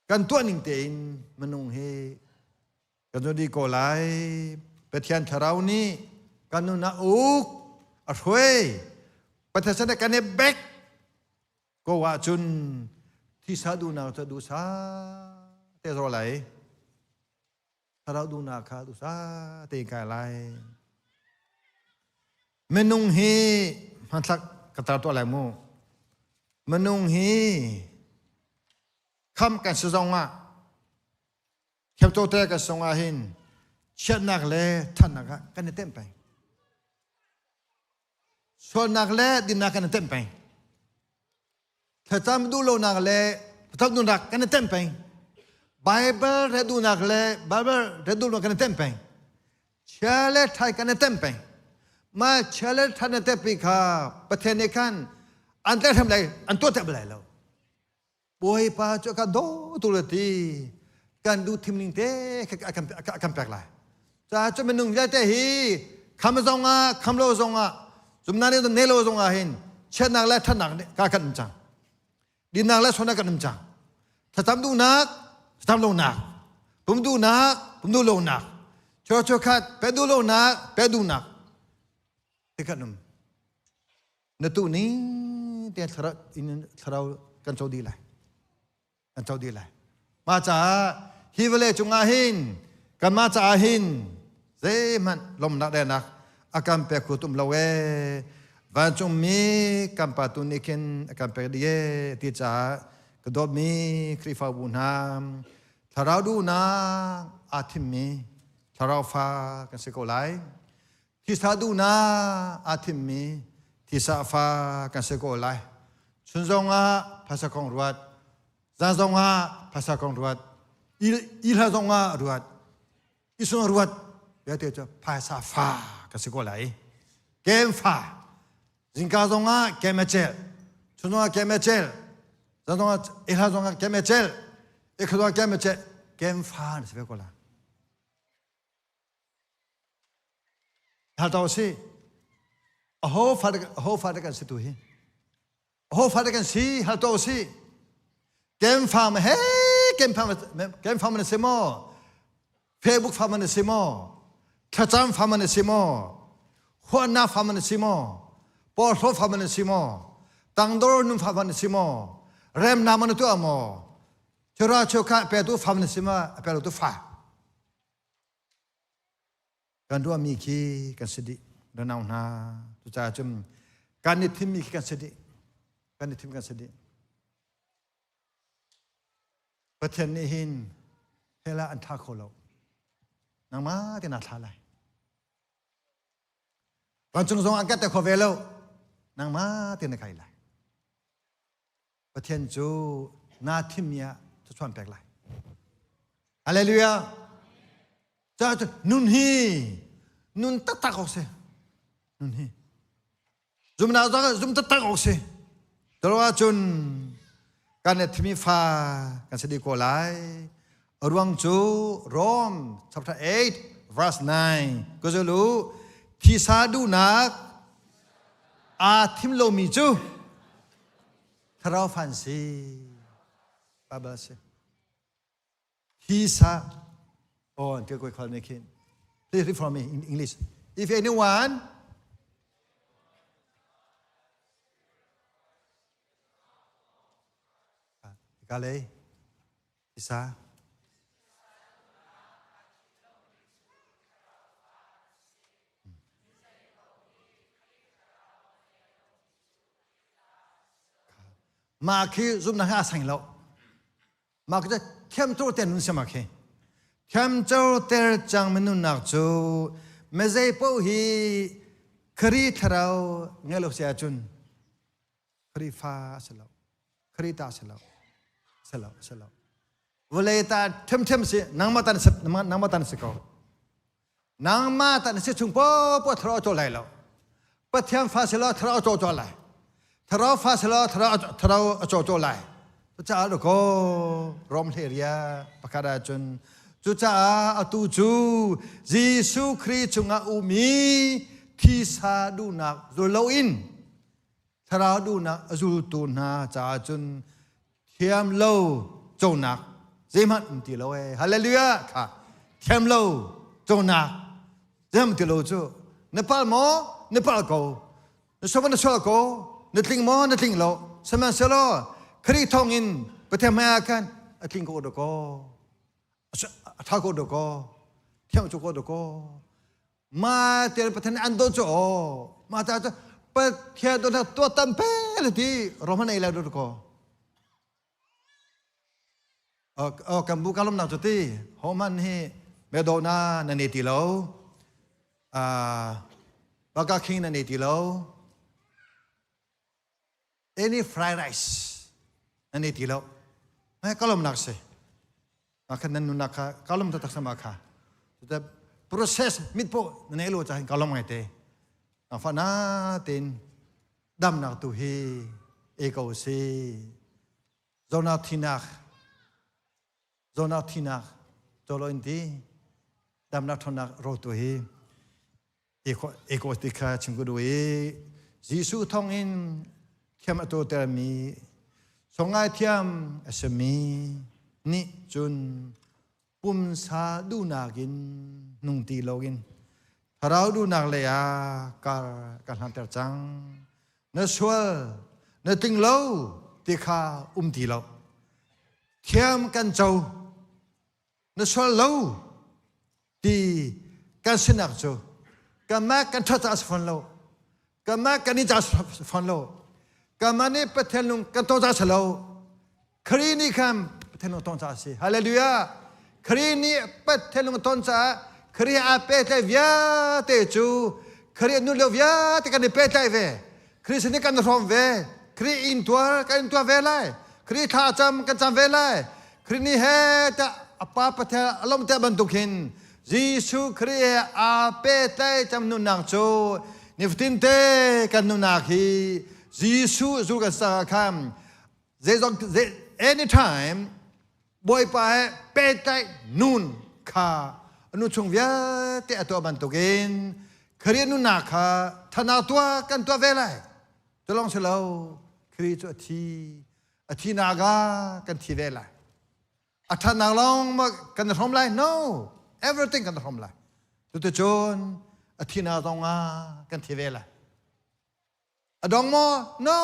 กันตัวนิงเตนมนุงเฮกันตัวดีโกไลเปเทียนทาราวนี้กันนุนาอุกอรวยปฏิเสธกันเนเบกก็ว่าจุนที่สาดูนาจะดูสาเตะตัวไหลทาราวดูนาคาดูสาเตะกายไหลมนุงเฮมันสักกระตาตัวอะไรมูมนุงเฮคำกันสซองอ่ะเข็มโตเตกันสซองอ่ะหินเชื่อนักเล่ท่านนักกันเต็มไปส่วนนักเล่ดินนักกันเต็มไปถ้าจำดูโลนักเล่ถ้าดูนักกันเต็มไปไบเบิลเรดูนักเล่ไบเบิลเรดูนักกันเต็มไปเชื่อเล่ไทยกันเต็มไปมาเชื่อเล่ท่านเต็มไปค่ะประเทศนี้กันอันเตอร์ทำไรอันตัวเต็มไรแล้วป่วยป้าจะกันโดตุลตีกันดูทีมนิงเต้กันแปลกไรจะจะเป็นหนุ่มใหญ่เตหีคำซองอ่ะคำโลซองอ่ะจุดนั้นเนี่ยเนโลซองอ่ะเห็นเช่นนักและท่านนักเนี่ยกันนิ่มจังดินนักและส่วนนักกันนิ่มจังถ้าทำดูนักทำโลนักผมดูนักผมดูโลนักโชว์โชว์ขัดไปดูโลนักไปดูนักเด็กกันนุ่มในตัวนี้เดี๋ยวเรากันโจดีเลยกันโจดีเลยมาจากฮิวเลจุงอาหินกันมาจากอาหินเซมันลมนักเดนักอาการเปรคุตุมลาเววันจุมีกันปาตุนิกินอาการเปรดีเอที่จะกระโดดมีคริฟาบุนามถ้าเราดูนะอาทิมมีถ้าเราฟ้ากันสิโกไลที่สาดูนะอาทิมมีที่สาฟ้ากันสิโกไลชุนจงอาภาษาของรวดจางจงอาภาษาของรวดอิลาจงอารวดอิสุนรวดเดี๋ยวจะภาษาฟ้ากันสิโกไลเกมฟ้าจิงกาจงอาเกมเจลชุนจงอาเกมเจลจางจงอาอิลาจงอาเกมเจลอีกคนเกมเจลเกมฟ้าสิเบโกลาฮัลโหลสิโอ้โหฟ้ากันสิตัวเฮโอ้โหฟ้ากันสิฮัลโหลสิเกมฟ้าเฮ้เกมฟ้ามันสิโมเฟซบุ๊กฟ้ามันสิโมทวิตเตอร์ฟ้ามันสิโมหัวหน้าฟ้ามันสิโมปอร์โซฟ้ามันสิโมตังโดร์นุ่มฟ้ามันสิโมเรมนามันตัวโมชราชกะเปตูฟ้ามันสิโมเปตูฟ้ากันด้วยมีคีกันสิดิเดินเอาหน้าตุจ่าจุมการนิทิมมีคีกันสิดิการนิทิมกันสิดิประเทศนี้หินเฮลาอันทาโคโลนางมาที่นาทาไลวันจุงจงอังกัดแต่ขอเวลนางมาที่นักไก่ไลประเทศจูนาทิมเมียจะชวนแปลกไลฮาเลลูยาจ้าจุนุนฮีนุนตักออกเสนุนฮีจุมนาจ้าจุมตักออกเสตลอดจนการเนตมีฟ้าการสดิโกไลรวงจูโรม chapter 8 verse 9ก็จะรู้ที่สาดูนักอาทิมโลมิจูทราฟันซีบาบาเซที่สาOh, and go call me king. Please read from me in English. If anyone Gale Isa Ma khi giúp nó ha sành lộ Ma cái thêm trâu tiền sẽ mà khi Tham châu ter chang menu nak chu mezei po hi khari tharau ngelo sia chun ครีฟ้าสลาวครีตาสลาวเวลาตาเทมสินางมาตันสิกานางมาตันสิชุงปอทรอโจไลแล้วปะเทียมฟ้าสลาวทรอโจไลทรอฟ้าสลาวทรอโจไลตุจ้าลูกรอมเทียปะกาดาจุนตุจ้าอตูจูยิสุคริจุงอาอุมีที่สาดูนักจุลอินทราดูนักจุลตูนาจ้าจุนเทียมโลโจนักเจมันติโลเอฮาเลลูยาค่ะเทียมโลโจนักเจมันติโลจูเนปาลโมเนปาลโกนสวรรค์สวรรค์โกนติงโมนติงโลสมัยสโลคริทองอินประเทศมากันติงโกโดโกท้าโกโดโกเทียมจูโกโดโกมาเตลประเทศอันโดโจมาตาโจประเทศโดนตัวตั้มเปลที่โรมันเอลาโดโกกัมพูการลมหนักจุดที่ฮอมันให้เมโดนานันเนติโลบากาคิงนันเนติโลany fried rice นันเนติโลไม่การลมหนักสิอาคันนั้นนุนักการลมตักสมาค่ะแต่ proses มิดโปนันเอโลจะให้การลมไงเตะฟันนาตินดำนักตุฮีเอกโอซีโซนาทินักโซนาทินักโจโลอินทีดำนักทนักโรตุฮีเอกโอติคาชิมกุดูฮียิสุทองอินเทียมอโตเตมีสงไอเทียมเอสมีนิจุนปุ่มซาดูนากินนุ่งตีโลกินเราดูนักเลยการหันเตอร์จังเนื้อชัวเนื้อติงโลที่ข้าตีโลเทียมกันเจ้าเนื้อชัวโลที่กันสนักเจ้ากันแม่กันทัดอาสฟันโลกันแม่กันนิจาสฟันโลกันมันนี่เป็นเทนุกันต้นจ่าสโลครีนี่คำเป็นเทนุต้นจ่าสิฮาเลลูยาครีนี่เป็นเทนุต้นจ่าครีอาเปตเวียเตจูครีนุลเวียเตกันเปตเวครีสนิกันรอมเวครีอินตัวกันอินตัวเวไลครีท่าจำกันจำเวไลครีนี่เฮตอปาปะเทอารมณ์เตบันตุกินยิสุครีอาเปตจำนุนักโจนิฟตินเตกันนุนักฮียิสุจูกันสักคำanytime บอยไปเปตนุนข้านุชงเวียเตะตัวบันตุกินครีนุนักข้าธนาตัวกันตัวเวลัยจะลองเสลาครีจุทีนากากันทีเวลัยธนาลองมากันทำไร no everything กันทำไรตัวโจนทีนาตองากันทีเวลัยดองโม no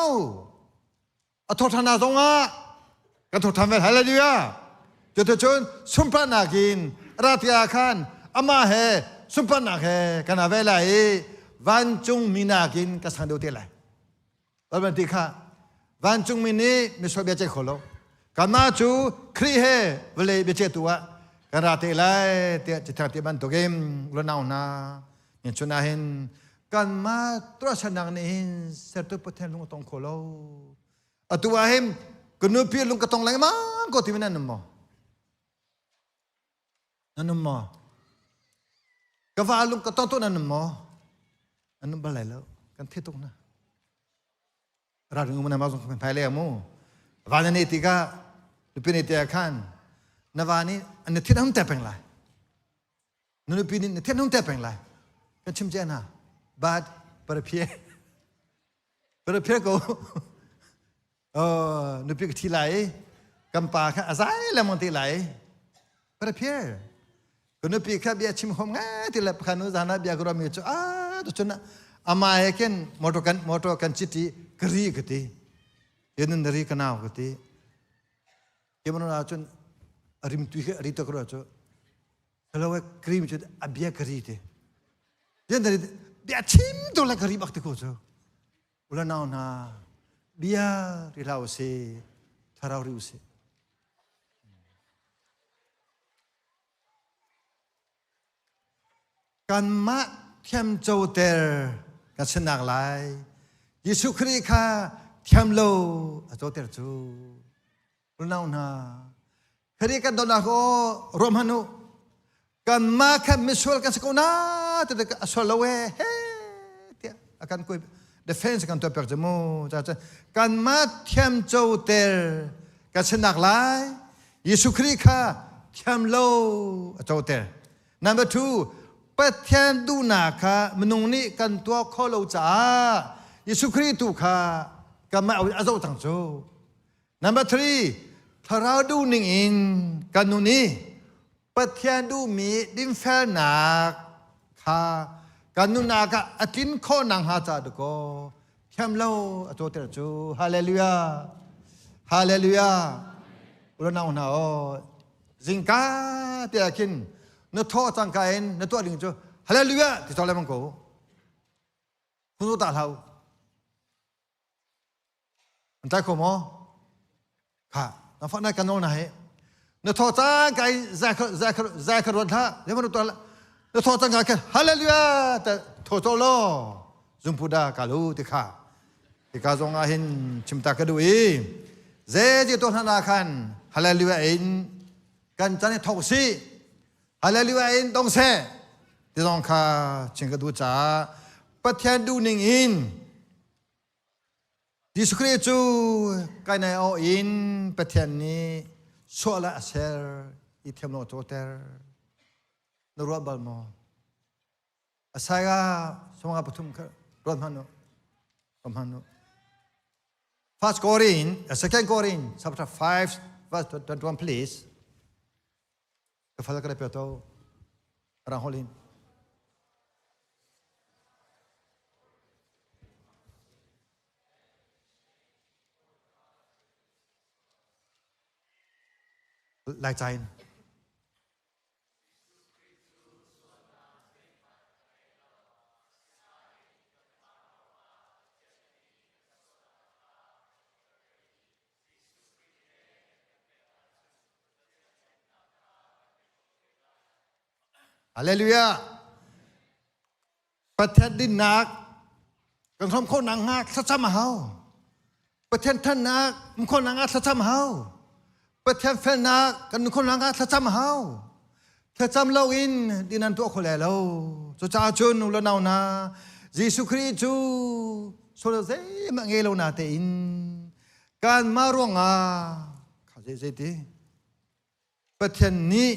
ทธนาตองากันทำเวลัยอะไรดีอ่ะตัวโจนสุมปนากินราตยาขันอามาเฮสุปนักเฮกันเวลาวันจุงมินากินกันสังเดียวเท่าไรแล้วบันทิค่ะวันจุงมินีมิสเบียเจขโลกันมาจูครีเฮเวลาเบียเจตัวกันราตยาเตะจิตติบันตุกิมลุนาวนาเนี่ยชนะเห็นกันมาตรัสนังนี่เห็นเสร็จตัวประเทศลุงตองโคโลตัวเห็นกันนุปีลุงกตองแรงมากก็ที่มันนั่นมั้งนั่นมั้งก็ว่าลุงก็ต้องตัวนั้นมั้งอันนั้นเป็นไรแล้วกันเทตุกนะเราถึงมันมาส่งไปเลยมั้งวันนี้ที่ก็ลุปีนี้ที่อาคารนวันนี้อันนี้ที่นั่งเตะเป็นไรนั่นลุปีนี้ที่นั่งเตะเป็นไรกันชิมเจนะบาดประเพียก็ลุปีก็ที่ไหลกำปาค่ะอะไรแล้วมันที่ไหลประเพียก็นึกปีข้าเบียชิมหอมง่ายที่เล็บขานุจานะเบียกรอมีจุตัวชนะอามาเฮกันมอโตกันจิติกรีกติยันนรีกันเอากติเกี่ยมันอาจจะริมตุยริตกรอจุแล้วว่าครีมจุดอเบียกรีติยันนรีเบียชิมตัวละกรีบักติโกจุอุลานาหน้าเบียริลาวเซทาราวริวเซกันมาเทียมโจเตอร์กันสนักหลายยิสุครีข้า เทียมโลโจเตอร์จูรู้น่าหนาคดีกันโดนก็รวมหันุกันมาแค่มิสวลกันสักคนแต่ก็สวลเวเฮ้เดี๋ยวกันคุยdefense กันตัวเปิดจมูกจะกันมาเทียมโจเตอร์กันชนักไล่ยิสุคริข้าเทียมโลโจเตอร์ number 2ปัจเจียนดูนาค่ะมนุษย์นี่กันตัวข้อโลจ้ายิสุคริตุค่ะกันมาเอาโจตั้งโจ number 3ถ้าเราดูนิ่งอินกันนู่นนี่ปัจเจียนดูมีดินเฟลนักค่ะกันนู่นนักอัตินข้อนังหาจาดุก็เทียมโลโจเตอร์จูฮาเลลูยาฮาเลลูยาอุลนาอุนาโอจิงกาเตียกินนท้อจังกายนตัวดิ่งจูฮาเลลูยาที่ตอเลมังโกคุณรู้ตาเราอันใจขโมยค่ะนฟังได้กันโน่นไหนนท้อจังกายแซครถท่าเดี๋ยวมันตัวละนท้อจังกายฮาเลลูยาแต่โทโตโลจุมพูดากาลูติค่ะที่กาจงอาหินชิมตากระดูอีเจจิตัวธนาคารฮาเลลูยาอินกันจันทร์ทอกซีฮาเลลูยาอินต้องเสที่ต้องข้าชิงกระดูจ้าปัจเจียนดูนิ่งอินดิสคริจูกันในเอาอินปัจเจียนนี้ชัวละเซอร์อิเทมโนโตเตอร์นรัวบัลโมอาศัยก็สมองปฐุมก็รวมหันโนFirst Corinthians, Second Corinthians, chapter 5, verse 21, please. Kafala ka repeto, Raholin. Lại trái. Hallelujah ประเทศดินนักกันทำคนนังหักสัจมาเฮาประเทศท่านนักมันคนนังหักสัจมาเฮาประเทศเฟนักกันคนนังหักสัจมาเฮาเธอจำเราอินดินันตัวคนแล้วจะจ้าจุนอุลนานายิสุคริสต์โซลเซมังเอโลนาเตอินการมาร่วงข้าเจดีประเทศนี้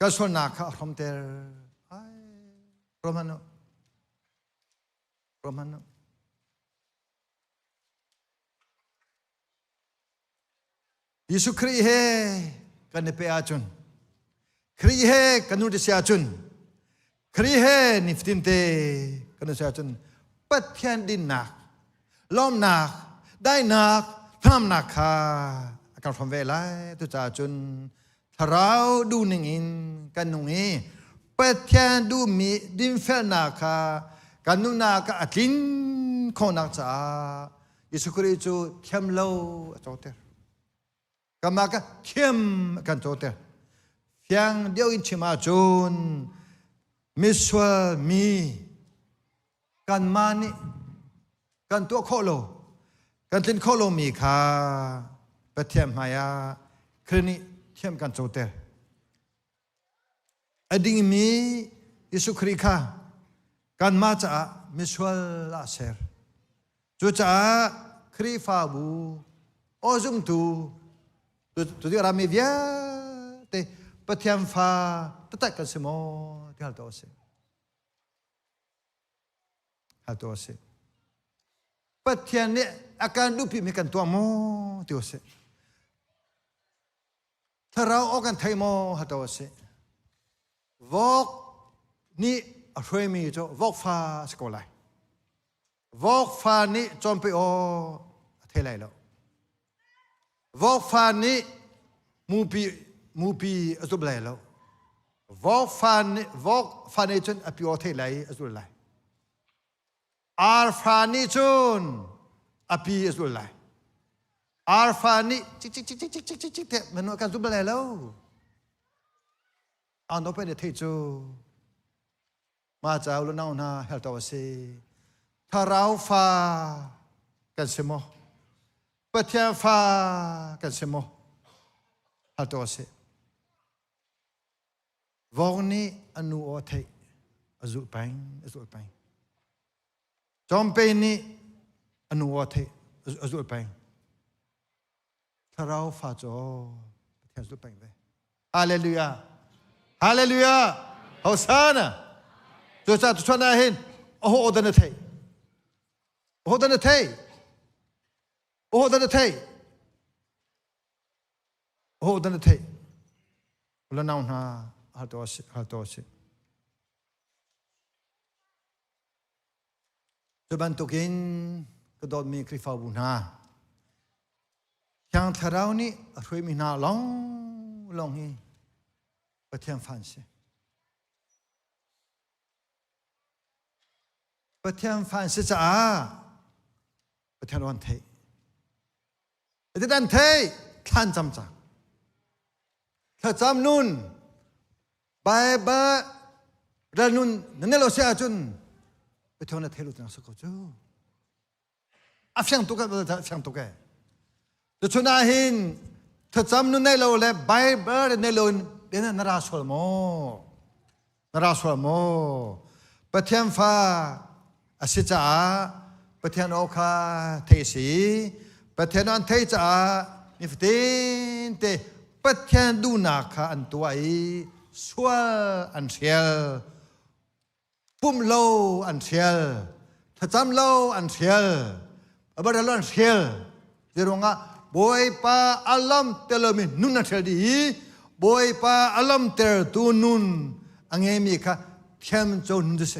ก็ส่วนนักข้าพร้อมเตอร์โรมันโนยิสุคริสต์กันเปอาจุนคริสต์กันนุดิเสียจุนคริสต์นิฟตินเตกันนุเสียจุนปัจเจียนดินนักล้อมนักได้นักพรำนักข้าการพร้อมเวลาตุจ่าจุนเราดูนิ่งอินกันนุ่งเอปัจเจียนดูมีดินเฟลนักกันนุ่งนักอัตินคนนักจ้ายิสุคริสต์เทียมโลโจเตอร์กันมาก็เทียมกันโจเตอร์เพียงเดียวอินชิมาจุนมิสวลมีกันมานี่กันตัวโคโลกันตินโคโลมีค่ะปัจเจียนมายาคืนนี้เทียมกันโจเตอร์อดีมียิสุคริสต์กันมาจากมิสวลลาเซอร์จุจ้าคริฟาบูโอซุมตูตุที่รามีเดียเตปัจเจียนฟ้าตัดกันสมอที่ฮัลโตเสปัจเจียนเนี่ยอาการดูพิมีกันตัวโมที่โอเสถ้าเราออกกันไทยโมฮัลโตเสวอกนี่รวยมีจ้ะวอกฟ้าสกอลไลวอกฟ้านี่จอมไปโอเทไลแล้ววอกฟ้านี่มูปีอสุบไลแล้ววอกฟ้านี่จนอภิโอเทไลอสุบไลอาร์ฟ้านี่จนอภิอสุบไลอาร์ฟ้านี่จิกเตะมันกันสุบไลแล้วอันนั้นเป็นเทจูมาจากอุลนาอุนาเฮลตาวซีถ้าเราฟ้า กันเสมอปะเทียนฟ้ากันเสมอฮัลโตเสวันนี้อนุโอเทอจุไปจอมเป็นนี้อนุโอเทอจุไปถ้าเราฟ้าจอปะเทียนจุไปเลยฮาเลลูยาฮาเลลูยาโฮซานะตัวจ่าตัวชนะเห็นโอ้โหดันเทโอ้โหดันเทโอ้โหดันเทโอ้โหดันเทแล้วน้องฮะฮัลโตสิจะบรรทุกินก็โดนมีคริฟ้าบุญฮะยังทารานี่รวยมีนาลองฮีประเทศฝรั่งเศสประเทศฝรั่งเศสจ้าประเทศวันเทยประเทศวันเทยท่านจำจักถ้าจำนุ่นไปบ้าเรื่องนุ่นนั่นเราเสียจนประเทศวันเทยรู้จักสักคนจูอาฟังตุกะฟังตุกะแต่ชนะหินถ้าจำนุ่นในเราเลยไปบ้าในเราเป็นนาราสวลโมประเทศฟ้าอาศิจ้าประเทศโอคาเทสีประเทศนั้นเทจ้ามีฟิตินเตประเทศดูนักอันตัวไอสวลอันเชียลปุ่มโลอันเชียลถ้าจำโลอันเชียลอบาร์โลอันเชียลเรื่องว่าบอยปาอัลลัมเตลมินุนนัทเทดีบอยปาอัลลัมเตลตูนุนอังเอมีค่ะเทียมโจนดุเซ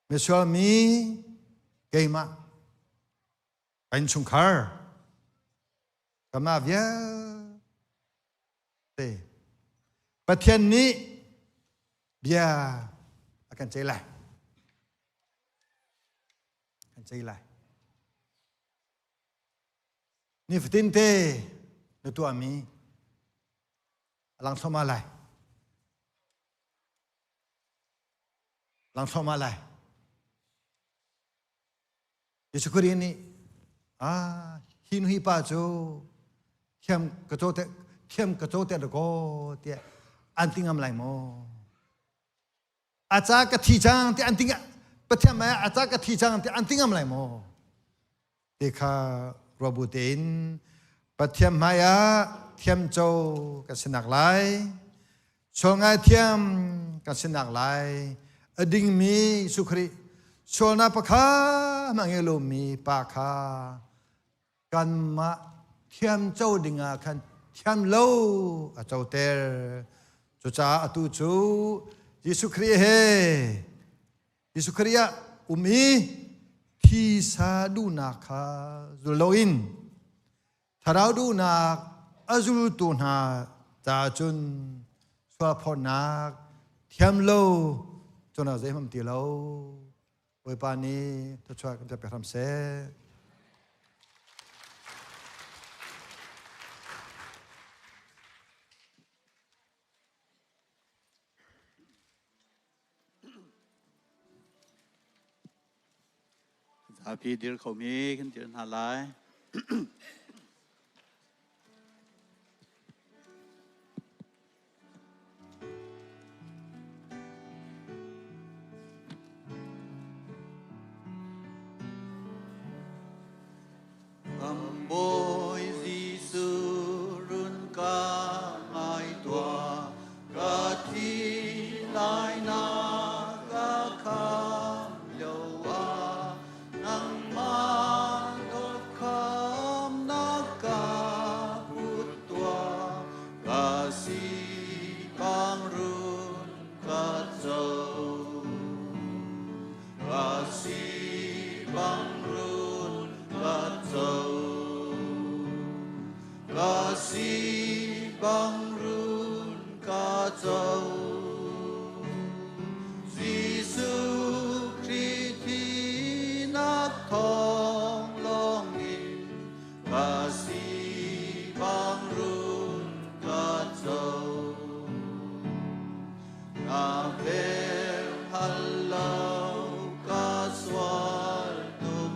เมื่อช่วงมีเกมาเป็นชุงคาร์ก็มาเวียเตประเทศนี้เบียกันใจไหลนี่ฟิตินเตในตัวมีหลังเข้ามาไหลยิสุครีนี่หินหิป้าโจเข้มกระโจเตระโกเตอันติงอำไลโมอาจากกะทีจังเตอันติงประเทศมาอาจากกะทีจังเตอันติงอำไลโมเตคารบูเตนประเทศมายาเทียมโจกันสนักไลชงไอเทียมกันสนักไลอดิ่งมีสุครีชนาปะคามังเอโลมีปาคากันมาเทียมเจ้าดิ่งกันเทียมโลอาเจ้าเตอจุจ้าอตุจูยิสุครีเฮยิสุครียอุมีที่สาดูนักจุลอินถ้าเราดูนักอาจุลตุนาจ่าจุนสวาพนักเทียมโลจนอาเซมัมตีโลไว้ปานี้ถ้าช่วยกันจะไปทำเสอาพีเดียร์เขามีขึ้นเดือนหาลายโบยซีสุรุนกาไอตัวกะทีลายนากะคำเลียววานังมาดดคำนากาพุทตัวกะสีกังรุนกะเจ้ากะสีบังรุนกะเจ้ากาสีบังรุนกาเจ้ายิสุคริสต์ที่นักทองลองอินกาสีบังรุนกาเจ้านาเบลฮัลโลกาสวรรค์ทุก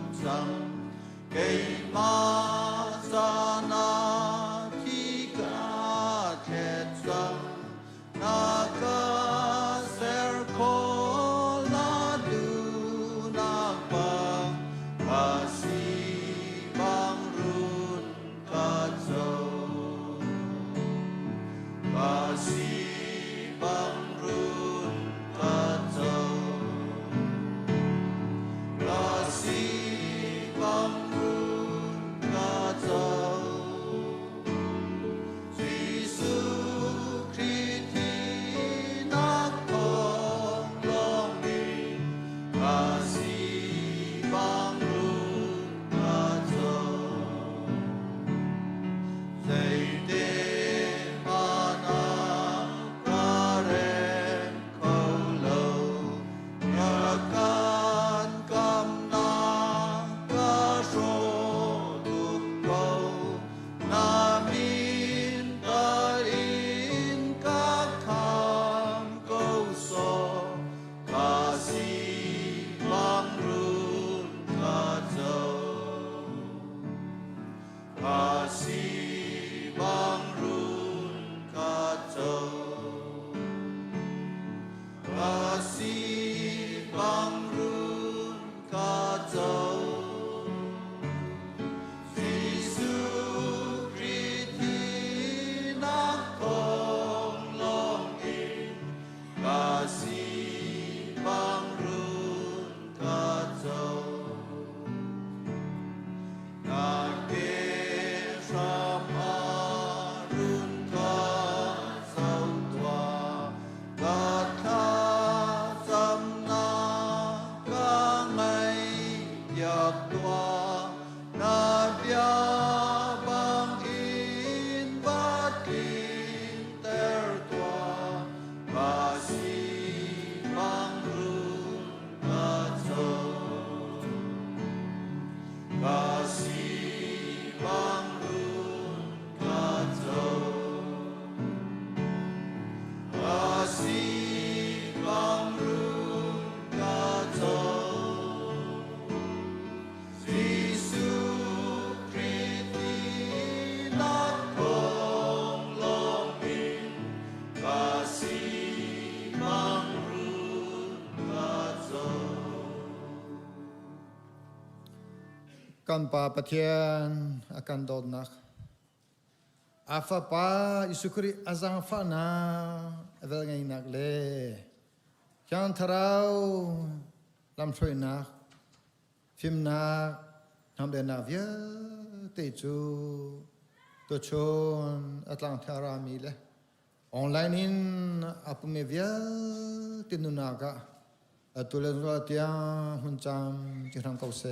กันปาปะเทียนอาการโดนนักอาฟาปาอิสุคริอาจังฟานาเวลไงนักเลจันทราวลำช่วยนักฟิมนักทำเดนักเยอะเตจูตัวชนอัตลังเทารามีเลยออนไลน์อินอาปุเมเวียตินุนักอะตัวเล่นตัวเตียงหุ่นจำจิรังเกาเซ